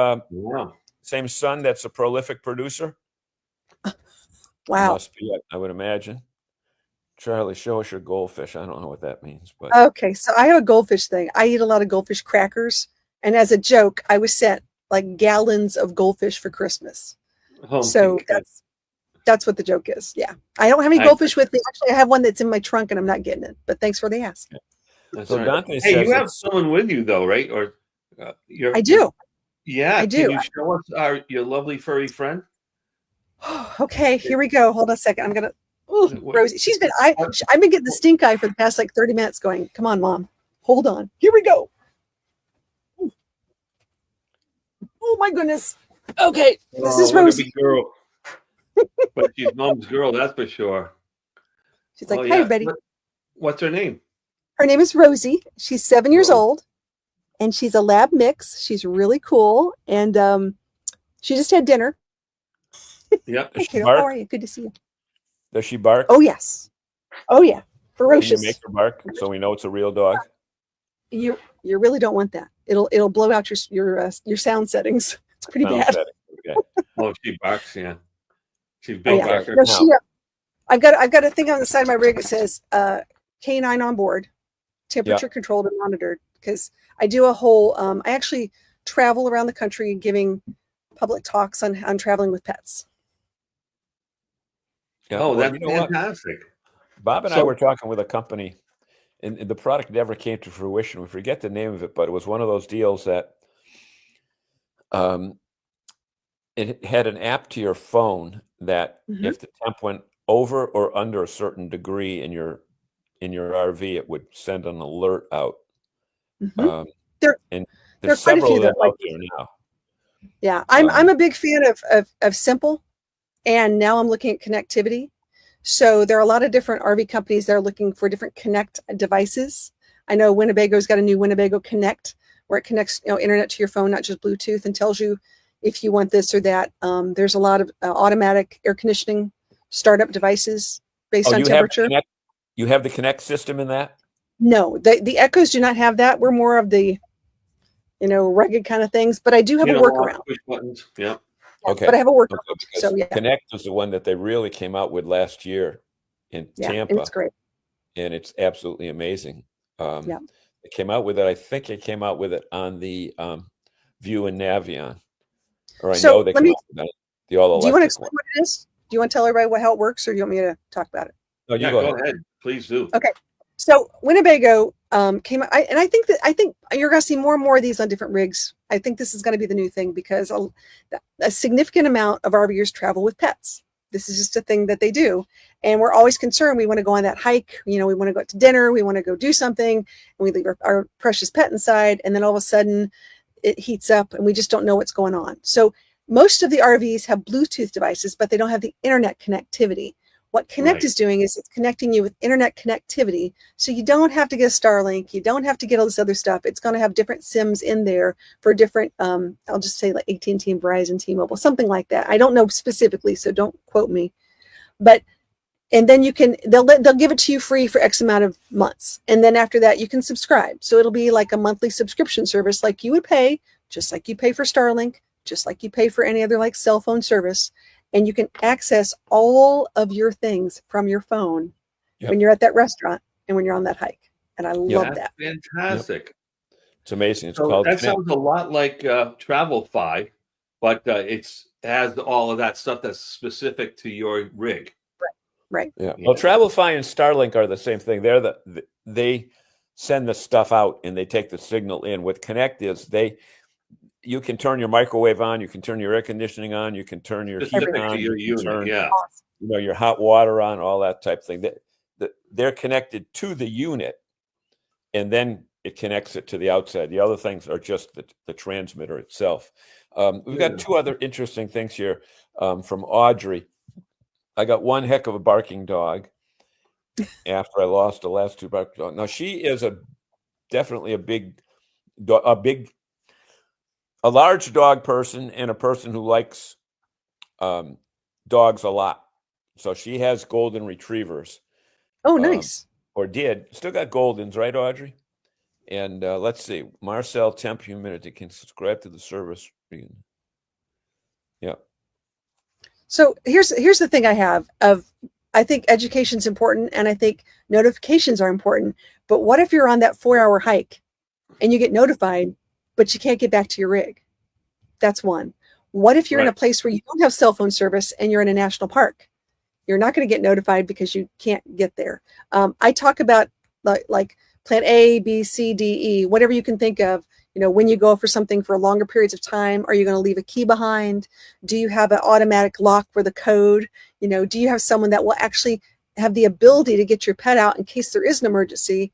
son that's a prolific producer. Wow. Must be, I would imagine. Charlie, show us your goldfish. I don't know what that means, but okay. So I have a goldfish thing. I eat a lot of goldfish crackers, and as a joke, I was sent like gallons of goldfish for Christmas. Oh, so that's what the joke is. Yeah, I don't have any goldfish with me. Actually, I have one that's in my trunk, and I'm not getting it. But thanks for the ask. So right. Dante says you have someone with you though, right? Or I do. Yeah, I do. Can you show us your lovely furry friend? Okay, here we go. Hold on a second. I'm gonna. Ooh, Rosie, I've been getting the stink eye for the past like 30 minutes. Going, come on, Mom, hold on. Here we go. Oh my goodness. Okay, this is Rosie. Girl. But she's Mom's girl, that's for sure. She's like, hey, Betty. What's her name? Her name is Rosie. She's 7 years old, and she's a lab mix. She's really cool, and she just had dinner. Yeah. Hey, how are you? Good to see you. Does she bark? Oh yes. Oh yeah, Can you ferocious. make her bark so we know it's a real dog? You really don't want that. It'll blow out your sound settings. It's pretty Sound bad. setting. Okay. Oh, she barks. Yeah, she's Oh big yeah. barker. No, Now- I've got a thing on the side of my rig that says canine on board, temperature controlled and monitored, because I do a whole I actually travel around the country giving public talks on traveling with pets. Yeah. Oh, Well, that's you know what? fantastic. Bob and I So- were talking with a company, and the product never came to fruition. We forget the name of it, but it was one of those deals that it had an app to your phone that Mhm. if the temp went over or under a certain degree in your RV, it would send an alert out. Mhm. And there are there's quite a several few of them that like out there now. Yeah, I'm a big fan of Simple, and now I'm looking at connectivity. So there are a lot of different RV companies that are looking for different Connect devices. I know Winnebago's got a new Winnebago Connect where it connects internet to your phone, not just Bluetooth, and tells you if you want this or that. There's a lot of automatic air conditioning startup devices based on temperature. You have the Connect system in that? No, the Echoes do not have that. We're more of the rugged kind of things, but I do have a workaround. Push buttons. Yeah. Okay. But I have a workaround. Okay, because So yeah, Connect is the one that they really came out with last year in yeah, Tampa, and it's great. and it's absolutely amazing. Yeah. It came out with it. I think it came out with it on the View and Navion, or I So know they let came me- out with the all Do you want to electric explain one. what it is? Do you want to tell everybody how it works, or do you want me to talk about it? No, you Yeah, go go ahead. ahead. Please do. Okay. So Winnebago came, and I think you're going to see more and more of these on different rigs. I think this is going to be the new thing because a significant amount of RVers travel with pets. This is just a thing that they do, and we're always concerned. We want to go on that hike. We want to go out to dinner. We want to go do something, and we leave our precious pet inside, and then all of a sudden it heats up, and we just don't know what's going on. So most of the RVs have Bluetooth devices, but they don't have the internet connectivity. What Connect Right. is doing is it's connecting you with internet connectivity. So you don't have to get a Starlink. You don't have to get all this other stuff. It's going to have different SIMs in there for different, I'll just say like AT&T and Verizon, T-Mobile, something like that. I don't know specifically, so don't quote me. But, and then they'll give it to you free for X amount of months. And then after that, you can subscribe. So it'll be like a monthly subscription service like you would pay, just like you pay for Starlink, just like you pay for any other like cell phone service. And you can access all of your things from your phone when you're at that restaurant and when you're on that hike. And I love that. Fantastic. It's amazing. It's So called that Connect. sounds a lot like Travelfy, but it has all of that stuff that's specific to your rig. Right. Yeah. Well, Travelfy and Starlink are the same thing. They send the stuff out and they take the signal in. What Connect is you can turn your microwave on, you can turn your air conditioning on, you can turn your heat Specific on, to your you can unit. turn Yeah. your hot water on, all that type thing. They're connected to the unit, and then it connects it to the outside. The other things are just the transmitter itself. We've got two other interesting things here from Audrey. I got one heck of a barking dog after I lost the last two barking dogs. Now she is definitely a large dog person and a person who likes dogs a lot. So she has golden retrievers. Oh, nice. Or did. Still got Goldens, right, Audrey? And let's see. Marcel Temp Humidity can subscribe to the service. Yeah. So here's the thing I think education's important and I think notifications are important. But what if you're on that 4-hour hike and you get notified, but you can't get back to your rig? That's one. What if you're in a place where you don't have cell phone service and you're in a national park? You're not going to get notified because you can't get there. I talk about like plan A, B, C, D, E, whatever you can think of. When you go for something for longer periods of time, are you going to leave a key behind? Do you have an automatic lock for the code? Do you have someone that will actually have the ability to get your pet out in case there is an emergency?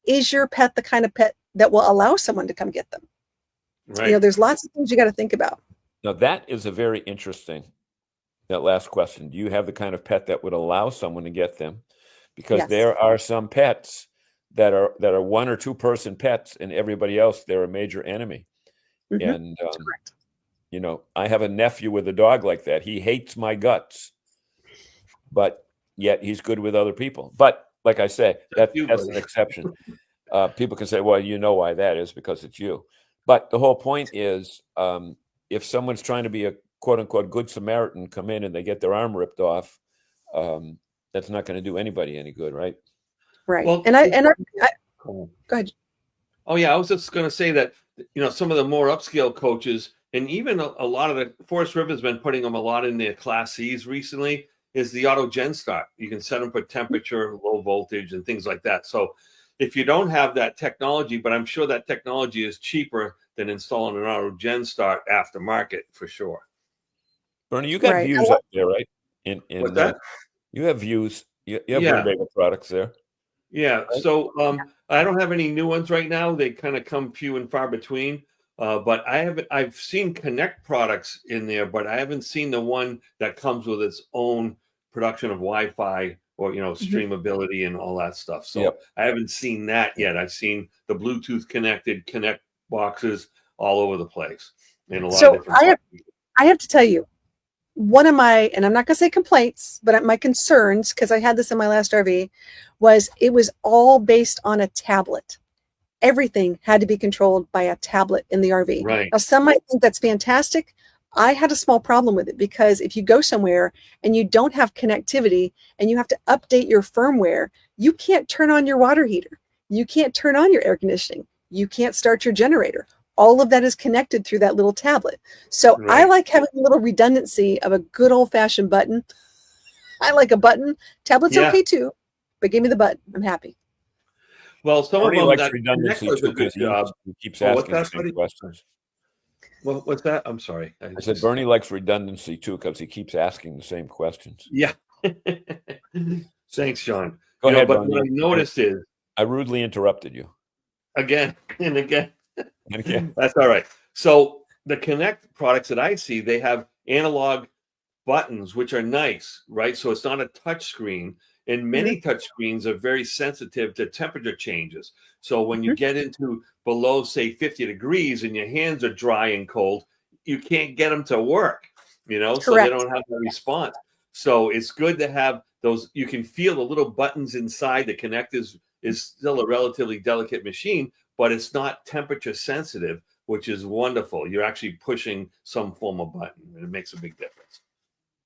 Is your pet the kind of pet that will allow someone to come get them? Right. There's lots of things you got to think about. Now that is a very interesting, that last question. Do you have the kind of pet that would allow someone to get them? Because Yes. there are some pets that are one or two person pets, and everybody else, they're a major enemy. Mhm. And Correct. I have a nephew with a dog like that. He hates my guts, but yet he's good with other people. But like I say, that's you, an buddy. exception. People can say, well, you know why that is, because it's you. But the whole point is, if someone's trying to be a quote unquote good Samaritan, come in and they get their arm ripped off, that's not going to do anybody any good, right? Right. Well, Go ahead. Oh yeah, I was just going to say that some of the more upscale coaches, and even a lot of the Forest River's been putting them a lot in their Class C's recently. Is the auto gen start? You can set them for temperature, low voltage, and things like that. So if you don't have that technology, but I'm sure that technology is cheaper than installing an auto gen start aftermarket for sure. Bernie, you got Right. views up there, right? What's that? You have views. You have Yeah. Winnebago products there. Yeah. So I don't have any new ones right now. They kind of come few and far between. But I've seen Connect products in there, but I haven't seen the one that comes with its own production of Wi-Fi or streamability and all that stuff. So Yep. I haven't seen that yet. I've seen the Bluetooth connected Connect boxes all over the place in a lot of different. I have to tell you, one of my, and I'm not going to say complaints, but my concerns, because I had this in my last RV, was it was all based on a tablet. Everything had to be controlled by a tablet in the RV. Right. Now, some might think that's fantastic. I had a small problem with it because if you go somewhere and you don't have connectivity and you have to update your firmware, you can't turn on your water heater. You can't turn on your air conditioning. You can't start your generator. All of that is connected through that little tablet. So Right. I like having a little redundancy of a good old fashioned button. I like a button. Tablet's okay too, but give me the button. I'm happy. Well, some Bernie of them likes that redundancy Connect does too, a good because job. he keeps Oh, what's asking the that, same buddy? questions. What's that? I'm sorry. I said Bernie likes redundancy too, because he keeps asking the same questions. Yeah. Thanks, Sean. Go ahead, But Bernie. what I noticed is, I rudely interrupted you. again and again, And again, that's all right. So the Connect products that I see, they have analog buttons, which are nice, right? So it's not a touch screen. And many touch screens are very sensitive to temperature changes. So when you get into below, say, 50 degrees and your hands are dry and cold, you can't get them to work, so they don't have the response. So it's good to have those. You can feel the little buttons inside. The Connect is still a relatively delicate machine, but it's not temperature sensitive, which is wonderful. You're actually pushing some form of button, and it makes a big difference.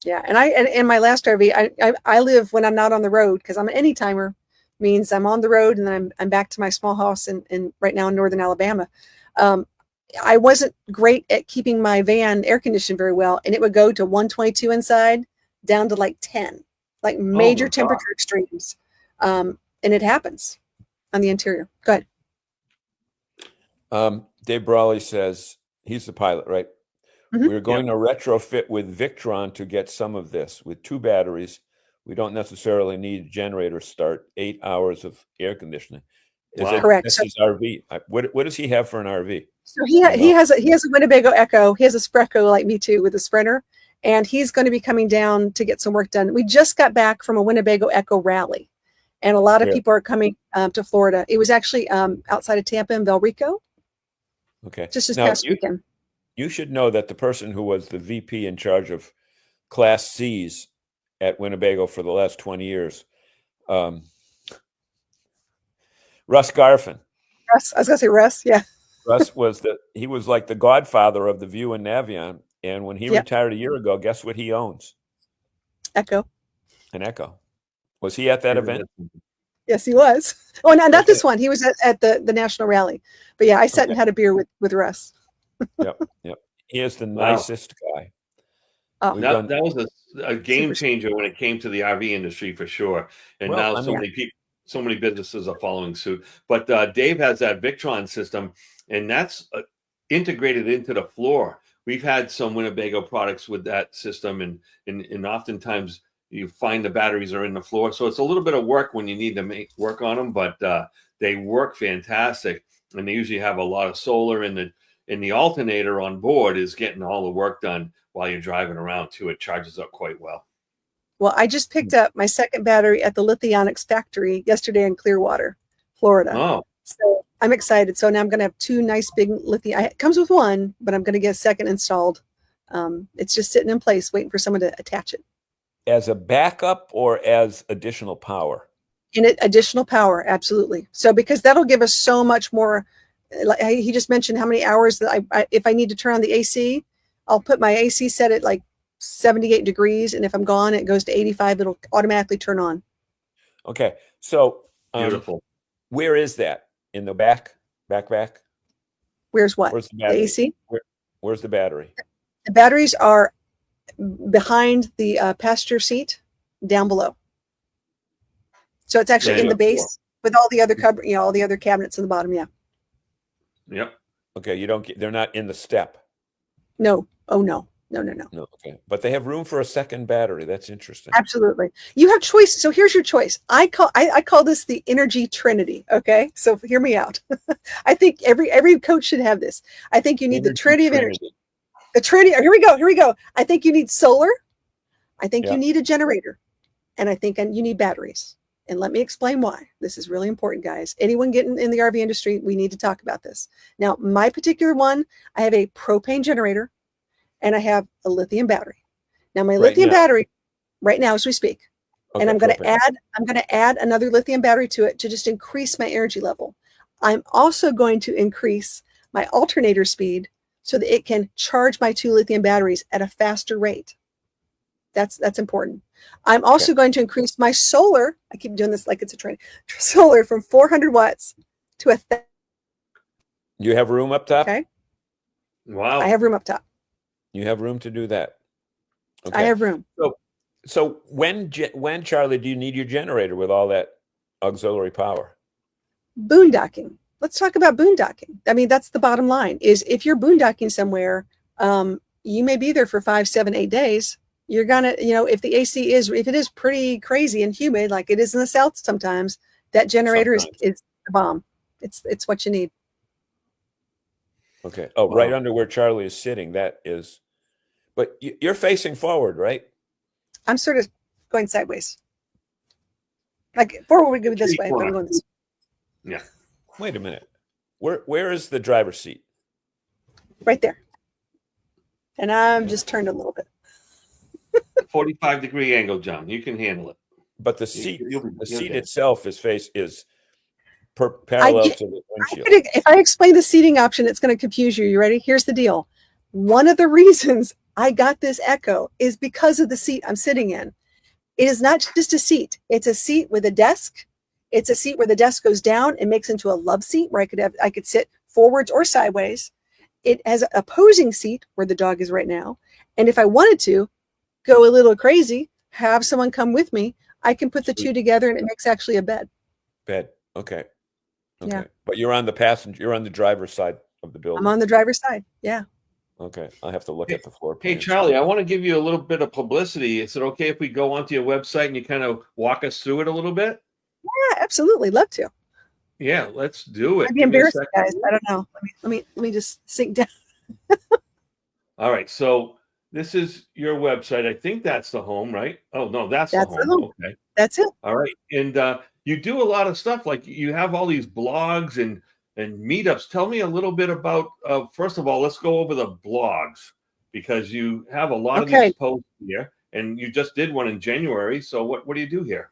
Yeah, and in my last RV, I live when I'm not on the road because I'm an anytimer, means I'm on the road and then I'm back to my small house in right now in northern Alabama. I wasn't great at keeping my van air conditioned very well, and it would go to 122 inside down to like 10, like major temperature extremes, and it happens on the interior. Go ahead. Dave Brawley says he's the pilot, right? We're going to retrofit with Victron to get some of this. With 2 batteries, we don't necessarily need generator start, 8 hours of air conditioning. Correct. That's his RV. What does he have for an RV? So he has a Winnebago Echo. He has a Spreco like me too with a Sprinter, and he's going to be coming down to get some work done. We just got back from a Winnebago Echo rally, and a lot of people are coming to Florida. It was actually outside of Tampa in Rico. Okay. Just this past weekend. You should know that the person who was the VP in charge of Class C's at Winnebago for the last 20 years, Russ Garfin. Russ, I was going to say Russ, yeah. Russ he was like the godfather of the View and Navion. And when he retired a year ago, guess what he owns? Echo. An Echo. Was he at that event? Yes, he was. Oh, no, not this one. He was at the national rally. But yeah, I sat and had a beer with Russ. Yep. He is the nicest guy. Oh, that was a game changer when it came to the RV industry for sure. And now many people, so many businesses are following suit. But Dave has that Victron system, and that's integrated into the floor. We've had some Winnebago products with that system, and oftentimes you find the batteries are in the floor. So it's a little bit of work when you need to work on them, but they work fantastic. And they usually have a lot of solar and the alternator on board is getting all the work done while you're driving around too. It charges up quite well. Well, I just picked up my second battery at the Lithionics factory yesterday in Clearwater, Florida. Oh. So I'm excited. So now I'm going to have 2 nice big lithium. It comes with one, but I'm going to get a second installed. It's just sitting in place waiting for someone to attach it. As a backup or as additional power? in it, additional power, absolutely. So because that'll give us so much more. Like he just mentioned how many hours that if I need to turn on the AC, I'll put my AC set at like 78 degrees, and if I'm gone, it goes to 85. It'll automatically turn on. Okay, so Beautiful. where is that in the back? Where's what? Where's the The battery? AC? Where's the battery? The batteries are behind the passenger seat, down below. So it's actually Yeah, in the yeah. base with all the other all the other cabinets in the bottom. Yeah. Yep. Okay, they're not in the step. No. Oh no. No. No, okay. But they have room for a second battery. That's interesting. Absolutely. You have choice. So here's your choice. I call this the energy trinity. Okay. So hear me out. I think every coach should have this. I think you need the trinity of energy. The trinity. Here we go. I think you need solar. I think you need a generator. And I think you need batteries. And let me explain why. This is really important, guys. Anyone getting in the RV industry, we need to talk about this. Now, my particular one, I have a propane generator and I have a lithium battery. Now, my lithium battery, right now as we speak, and I'm going to add another lithium battery to it to just increase my energy level. I'm also going to increase my alternator speed so that it can charge my 2 lithium batteries at a faster rate. That's important. I'm also going to increase my solar. I keep doing this like it's a train. Solar from 400 watts to 1,000. You have room up top? Okay. Wow. I have room up top. You have room to do that. Okay. I have room. So when Charlie, do you need your generator with all that auxiliary power? Boondocking. Let's talk about boondocking. I mean, that's the bottom line is if you're boondocking somewhere, you may be there for 5, 7, 8 days. You're gonna, if the AC if it is pretty crazy and humid, like it is in the South sometimes, that generator is the bomb. It's what you need. Okay. Oh, right under where Charlie is sitting. That is, but you're facing forward, right? I'm sort of going sideways. Like forward would go this way, but I'm going this way. Yeah. Wait a minute. Where is the driver's seat? Right there. And I'm just turned a little bit. 45-degree angle, John. You can handle it. But the seat, You'll itself is parallel to the windshield. If I explain the seating option, it's going to confuse you. You ready? Here's the deal. One of the reasons I got this Echo is because of the seat I'm sitting in. It is not just a seat. It's a seat with a desk. It's a seat where the desk goes down and makes into a love seat where I could sit forwards or sideways. It has an opposing seat where the dog is right now. And if I wanted to go a little crazy, have someone come with me, I can put the two together and it makes actually a bed. Okay. Yeah. But you're on the driver's side of the building. I'm on the driver's side. Yeah. Okay. I'll have to look at the floor plan. Hey, Charlie, I want to give you a little bit of publicity. Is it okay if we go onto your website and you kind of walk us through it a little bit? Yeah, absolutely. Love to. Yeah, let's do it. I'd be embarrassed, guys. I don't know. Let me just sink down. All right. So this is your website. I think that's the home, right? Oh, no, that's the home. Okay. That's it. All right. And you do a lot of stuff. Like you have all these blogs and meetups. Tell me a little bit about, first of all, let's go over the blogs because you have a lot of these posts here and you just did one in January. So what do you do here?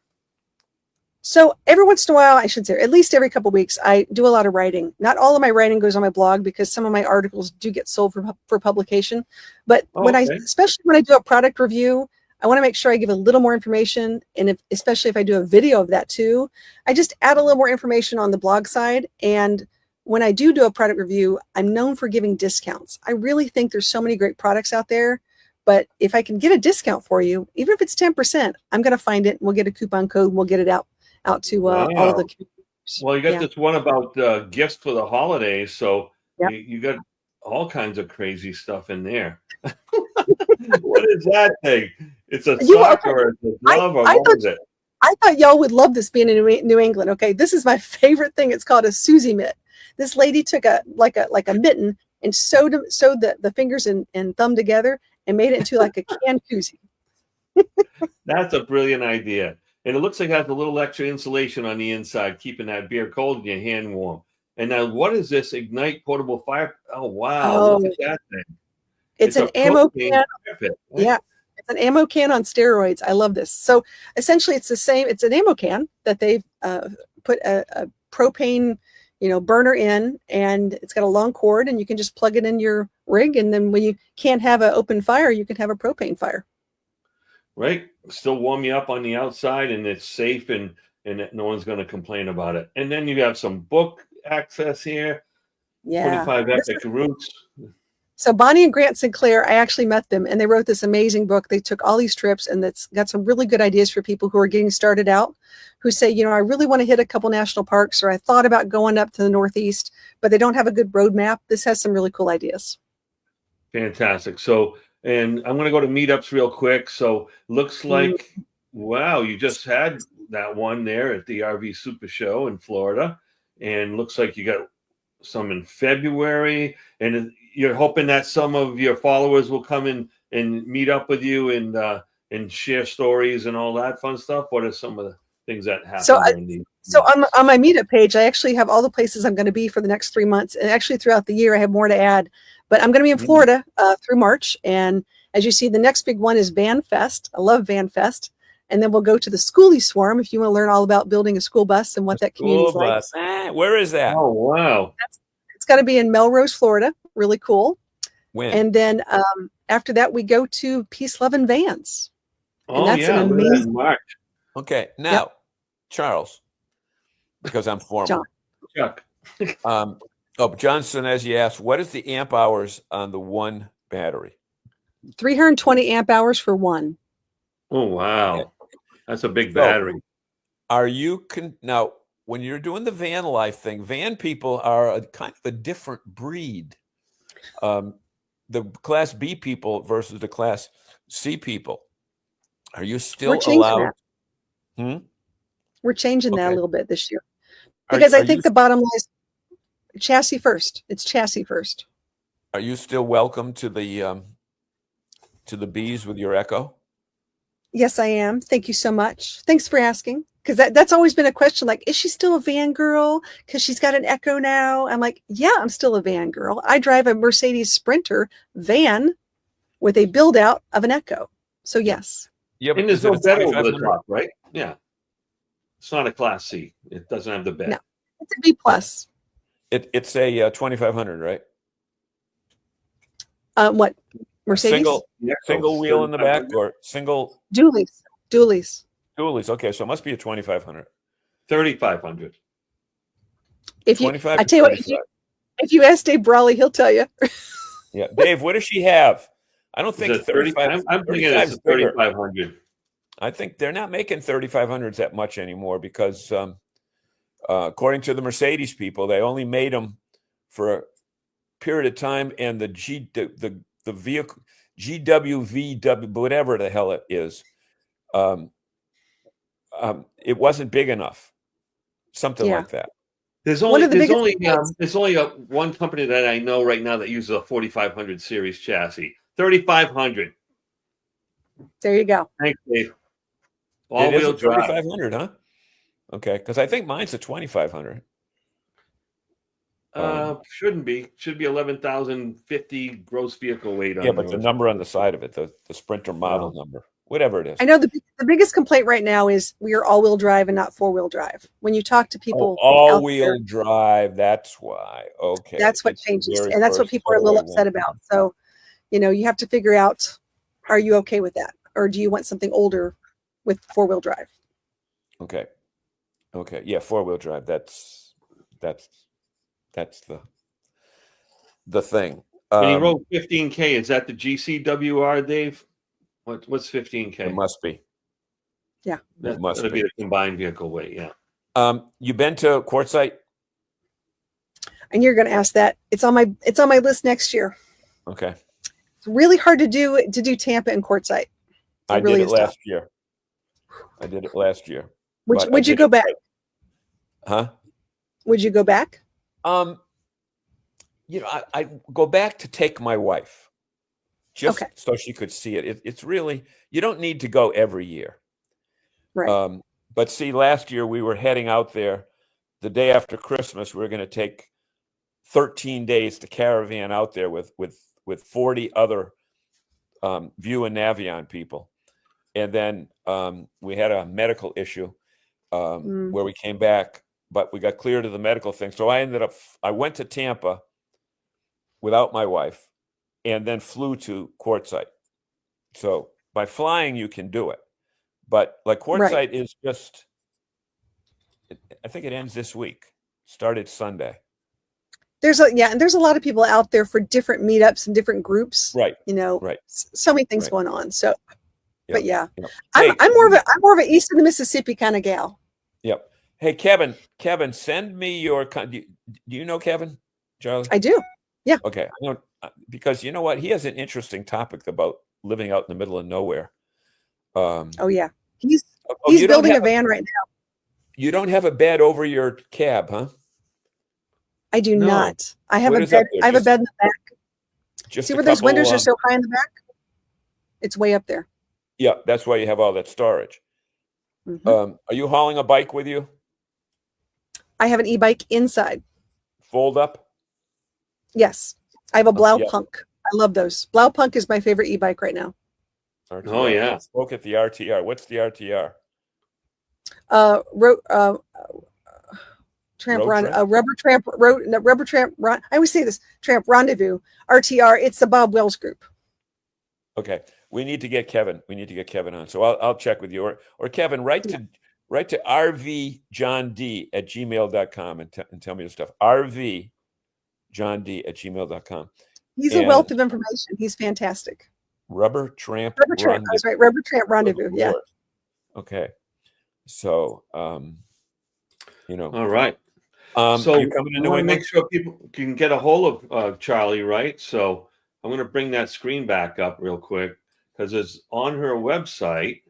So every once in a while, I should say, at least every couple of weeks, I do a lot of writing. Not all of my writing goes on my blog because some of my articles do get sold for publication. But especially when I do a product review, I want to make sure I give a little more information. And especially if I do a video of that too, I just add a little more information on the blog side. And when I do a product review, I'm known for giving discounts. I really think there's so many great products out there. But if I can get a discount for you, even if it's 10%, I'm going to find it and we'll get a coupon code and we'll get it out to all of the communities. Well, you got this one about gifts for the holidays. So you got all kinds of crazy stuff in there. What is that thing? It's a sock or it's a glove or what is it? I thought y'all would love this being in New England. Okay, this is my favorite thing. It's called a Susie mitt. This lady took a mitten and sewed the fingers and thumb together and made it into like a can koozie. That's a brilliant idea. And it looks like it has a little extra insulation on the inside, keeping that beer cold and your hand warm. And now, what is this Ignite portable fire? Oh, wow. Look at that thing. It's an ammo can. Right? Yeah. It's an ammo can on steroids. I love this. So essentially, it's the same. It's an ammo can that they've put a propane, burner in, and it's got a long cord, and you can just plug it in your rig, and then when you can't have an open fire, you can have a propane fire. Right. Still warm you up on the outside, and it's safe, and no one's going to complain about it. And then you have some book access here. Yeah. 25 epic routes. So Bonnie and Grant Sinclair, I actually met them, and they wrote this amazing book. They took all these trips, and that's got some really good ideas for people who are getting started out, who say, I really want to hit a couple national parks, or I thought about going up to the Northeast, but they don't have a good roadmap. This has some really cool ideas. Fantastic. So, and I'm going to go to meetups real quick. So looks like, wow, you just had that one there at the RV Super Show in Florida, and looks like you got some in February, and you're hoping that some of your followers will come in and meet up with you and share stories and all that fun stuff. What are some of the things that happen? So on my meetup page, I actually have all the places I'm going to be for the next 3 months, and actually throughout the year I have more to add. But I'm going to be in Florida through March, and as you see, the next big one is Van Fest. I love Van Fest. And then we'll go to the Schoolie Swarm if you want to learn all about building a school bus and what that community is like. Where is that? Oh, wow. It's going to be in Melrose, Florida. Really cool. When? And then after that, we go to Peace, Love, and Vans. And that's an amazing March. Okay. Now, Charles, because I'm formal. Chuck. Johnson, as you asked, what is the amp hours on the one battery? 320 amp hours for one. Oh, wow. That's a big battery. Are you now, when you're doing the van life thing, van people are a kind of a different breed. The Class B people versus the Class C people. Are you still allowed? We're changing that a little bit this year. Because I think the bottom line is chassis first. It's chassis first. Are you still welcome to the Bs with your Echo? Yes, I am. Thank you so much. Thanks for asking. Because that's always been a question. Like, is she still a van girl? Because she's got an Echo now. I'm like, yeah, I'm still a van girl. I drive a Mercedes Sprinter van with a build out of an Echo. So yes. Yeah, and there's no bed over the top, right? Yeah. It's not a Class C. It doesn't have the bed. No, it's a B plus. It's a 2500, right? What? Mercedes? Single wheel in the back or single? Dualies. Dualies. Okay, so it must be a 2500. 3500. If you, I tell you what, if you ask Dave Brawley, he'll tell you. Yeah, Dave, what does she have? I don't think 35. I'm thinking it's 3500. I think they're not making 3500s that much anymore because, according to the Mercedes people, they only made them for a period of time, and the vehicle GWVW, whatever the hell it is, it wasn't big enough, something like that. There's only one company that I know right now that uses a 4500 series chassis. 3500. There you go. Thanks, Dave. All-wheel drive. 3500, huh? Okay, because I think mine's a 2500. Shouldn't be. Should be 11,050 gross vehicle weight. Yeah, but the number on the side of it, the Sprinter model number, whatever it is. I know the biggest complaint right now is we are all-wheel drive and not four-wheel drive. When you talk to people, all-wheel drive. That's why. Okay, that's what changes, and that's what people are a little upset about. So, you have to figure out: are you okay with that, or do you want something older with four-wheel drive? Okay, yeah, four-wheel drive. That's the thing. And he wrote 15K. Is that the GCWR, Dave? What's 15K? It must be. Yeah, that must be the combined vehicle weight. Yeah. You been to Quartzsite? And you're going to ask that. It's on my list next year. Okay. It's really hard to do Tampa and Quartzsite. I did it last year. Would you go back? Huh? Would you go back? I go back to take my wife, just so she could see it. It's really, you don't need to go every year, right? But see, last year we were heading out there the day after Christmas. We were going to take 13 days to caravan out there with 40 other View and Navion people. And then we had a medical issue where we came back, but we got cleared of the medical thing. So I went to Tampa without my wife and then flew to Quartzsite. So by flying, you can do it. But like Quartzsite is just, I think it ends this week, started Sunday. There's a lot of people out there for different meetups and different groups. Right. So many things going on. So, but yeah, Hey, I'm more of an east of the Mississippi kind of gal. Yep. Hey, Kevin, send me your. Do you know Kevin, Charlie? I do. Yeah. Okay. Because you know what, he has an interesting topic about living out in the middle of nowhere. Oh yeah, he's building a van right now. You don't have a bed over your cab, huh? I do not. I have a bed. I have a bed in the back. See where those windows are so high in the back? It's way up there. Yeah, that's why you have all that storage. Are you hauling a bike with you? I have an e-bike inside. Fold up? Yes. I have a Blaupunk. I love those. Blaupunk is my favorite e-bike right now. RTR. Oh yeah. Spoke at the RTR. What's the RTR? Rubber Tramp. I always say this. Tramp Rendezvous. RTR. It's the Bob Wells group. Okay. We need to get Kevin. On. So I'll check with you or Kevin. Write to rvjohnd@gmail.com and tell me the stuff. rvjohnd@gmail.com. He's a wealth of information. He's fantastic. Rubber Tramp. I was right. Rubber Tramp Rendezvous. Yeah. Okay. So, all right. So you coming to New England? Make sure people can get a hold of Charlie, right? So I'm going to bring that screen back up real quick because it's on her website.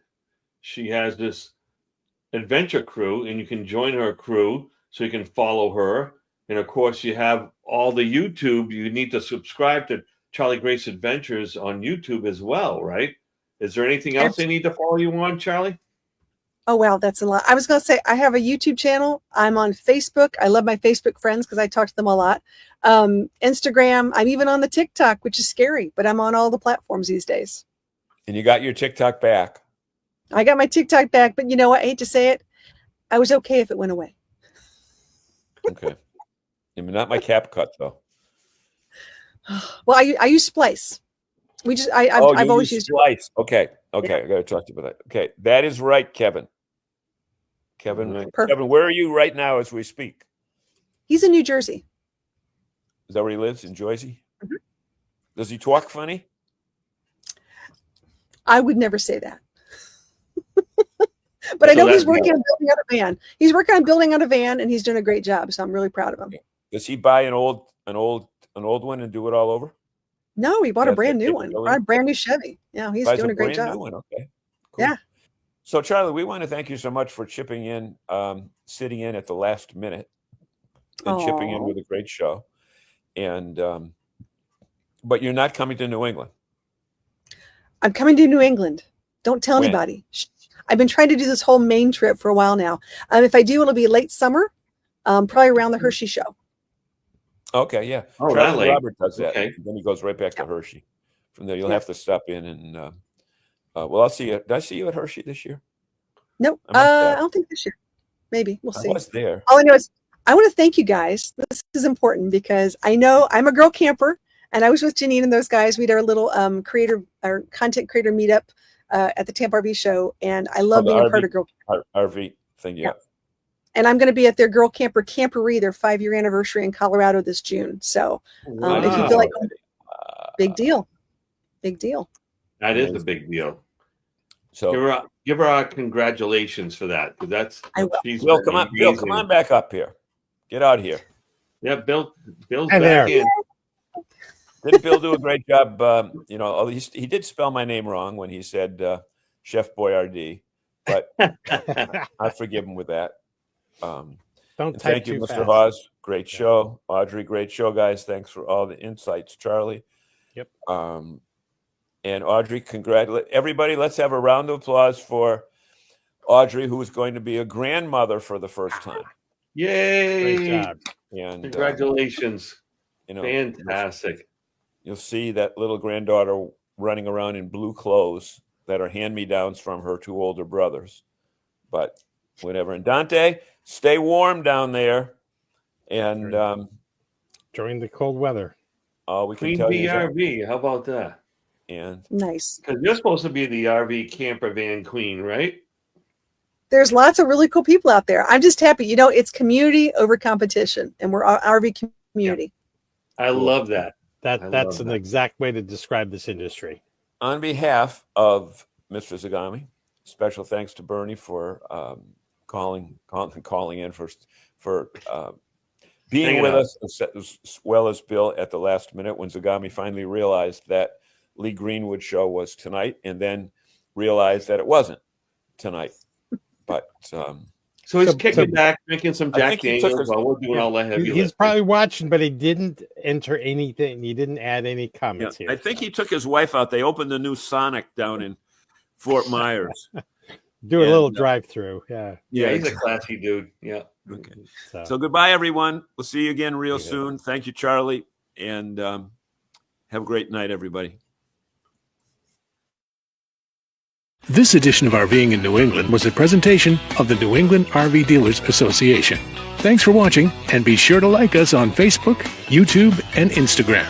She has this adventure crew, and you can join her crew so you can follow her. And of course, you have all the YouTube. You need to subscribe to Charlie Grace Adventures on YouTube as well, right? Is there anything else they need to follow you on, Charlie? Oh, wow. That's a lot. I was going to say, I have a YouTube channel. I'm on Facebook. I love my Facebook friends because I talk to them a lot. Instagram. I'm even on the TikTok, which is scary, but I'm on all the platforms these days. And you got your TikTok back. I got my TikTok back, but you know what? I hate to say it. I was okay if it went away. Okay. Not my cap cut, though. Well, I use Splice. I've always used Splice. Okay. I got to talk to you about that. Okay. That is right, Kevin. Kevin, where are you right now as we speak? He's in New Jersey. Is that where he lives, in Jersey? Mm-hmm. Does he talk funny? I would never say that. But I know he's working on building out a van. He's working on building out a van, and he's doing a great job. So I'm really proud of him. Does he buy an old one and do it all over? No, he bought a brand new one. Bought a brand new Chevy. Yeah, he's doing a great job. New one. Okay. Cool. Yeah. So Charlie, we want to thank you so much for chipping in, sitting in at the last minute, and chipping in with a great show. And but you're not coming to New England. I'm coming to New England. Don't tell anybody. I've been trying to do this whole Maine trip for a while now. If I do, it'll be late summer, probably around the Hershey show. Okay, yeah. Oh, Charlie Robert does that. Okay. Then he goes right back to Hershey. From there, you'll have to stop in and. Well, I'll see you. Did I see you at Hershey this year? Nope. I don't think this year. Maybe we'll see. I was there. All I know is I want to thank you guys. This is important because I know I'm a girl camper, and I was with Janine and those guys. We did our little content creator meetup at the Tampa RV show, and I love being a part of girl RV thing. Yeah. And I'm going to be at their Girl Camper Camporee, their 5-year anniversary in Colorado this June. So if you feel like big deal. That is a big deal. So give her our congratulations for that. Because Bill, come on, Bill, come on back up here. Get out here. Yeah, Bill's Hi there. back in. Didn't Bill do a great job? He did spell my name wrong when he said Chef Boyardee, but I forgive him with that. Don't type thank you, too Mr. fast. Hawes. Great show. Audrey, great show, guys. Thanks for all the insights, Charlie. Yep. And Audrey, congratulate everybody. Let's have a round of applause for Audrey, who is going to be a grandmother for the first time. Yay! Great job. And Congratulations. Fantastic. You'll see that little granddaughter running around in blue clothes that are hand-me-downs from her two older brothers. But whatever. And Dante, stay warm down there. And during the cold weather. all we can Queen tell Bee you is that. RV. How about that? And Nice. Because you're supposed to be the RV camper van queen, right? There's lots of really cool people out there. I'm just happy. It's community over competition, and we're RV community. I love that. That's an exact way to describe this industry. on behalf of Mr. Zagami, special thanks to Bernie for calling in for being with us, as well as Bill at the last minute when Zagami finally realized that Lee Greenwood's show was tonight, and then realized that it wasn't tonight. But so he's kicking back, drinking some Jack Daniels while we're doing all that heavy He's probably watching, but he didn't enter anything. He didn't add any comments here. I think he took his wife out. They opened the new Sonic down in Fort Myers. Do a little drive-through. Yeah, he's a classy dude. Yeah. Okay. So goodbye, everyone. We'll see you again real soon. Thank you, Charlie, and have a great night, everybody. This edition of RVing in New England was a presentation of the New England RV Dealers Association. Thanks for watching, and be sure to like us on Facebook, YouTube, and Instagram.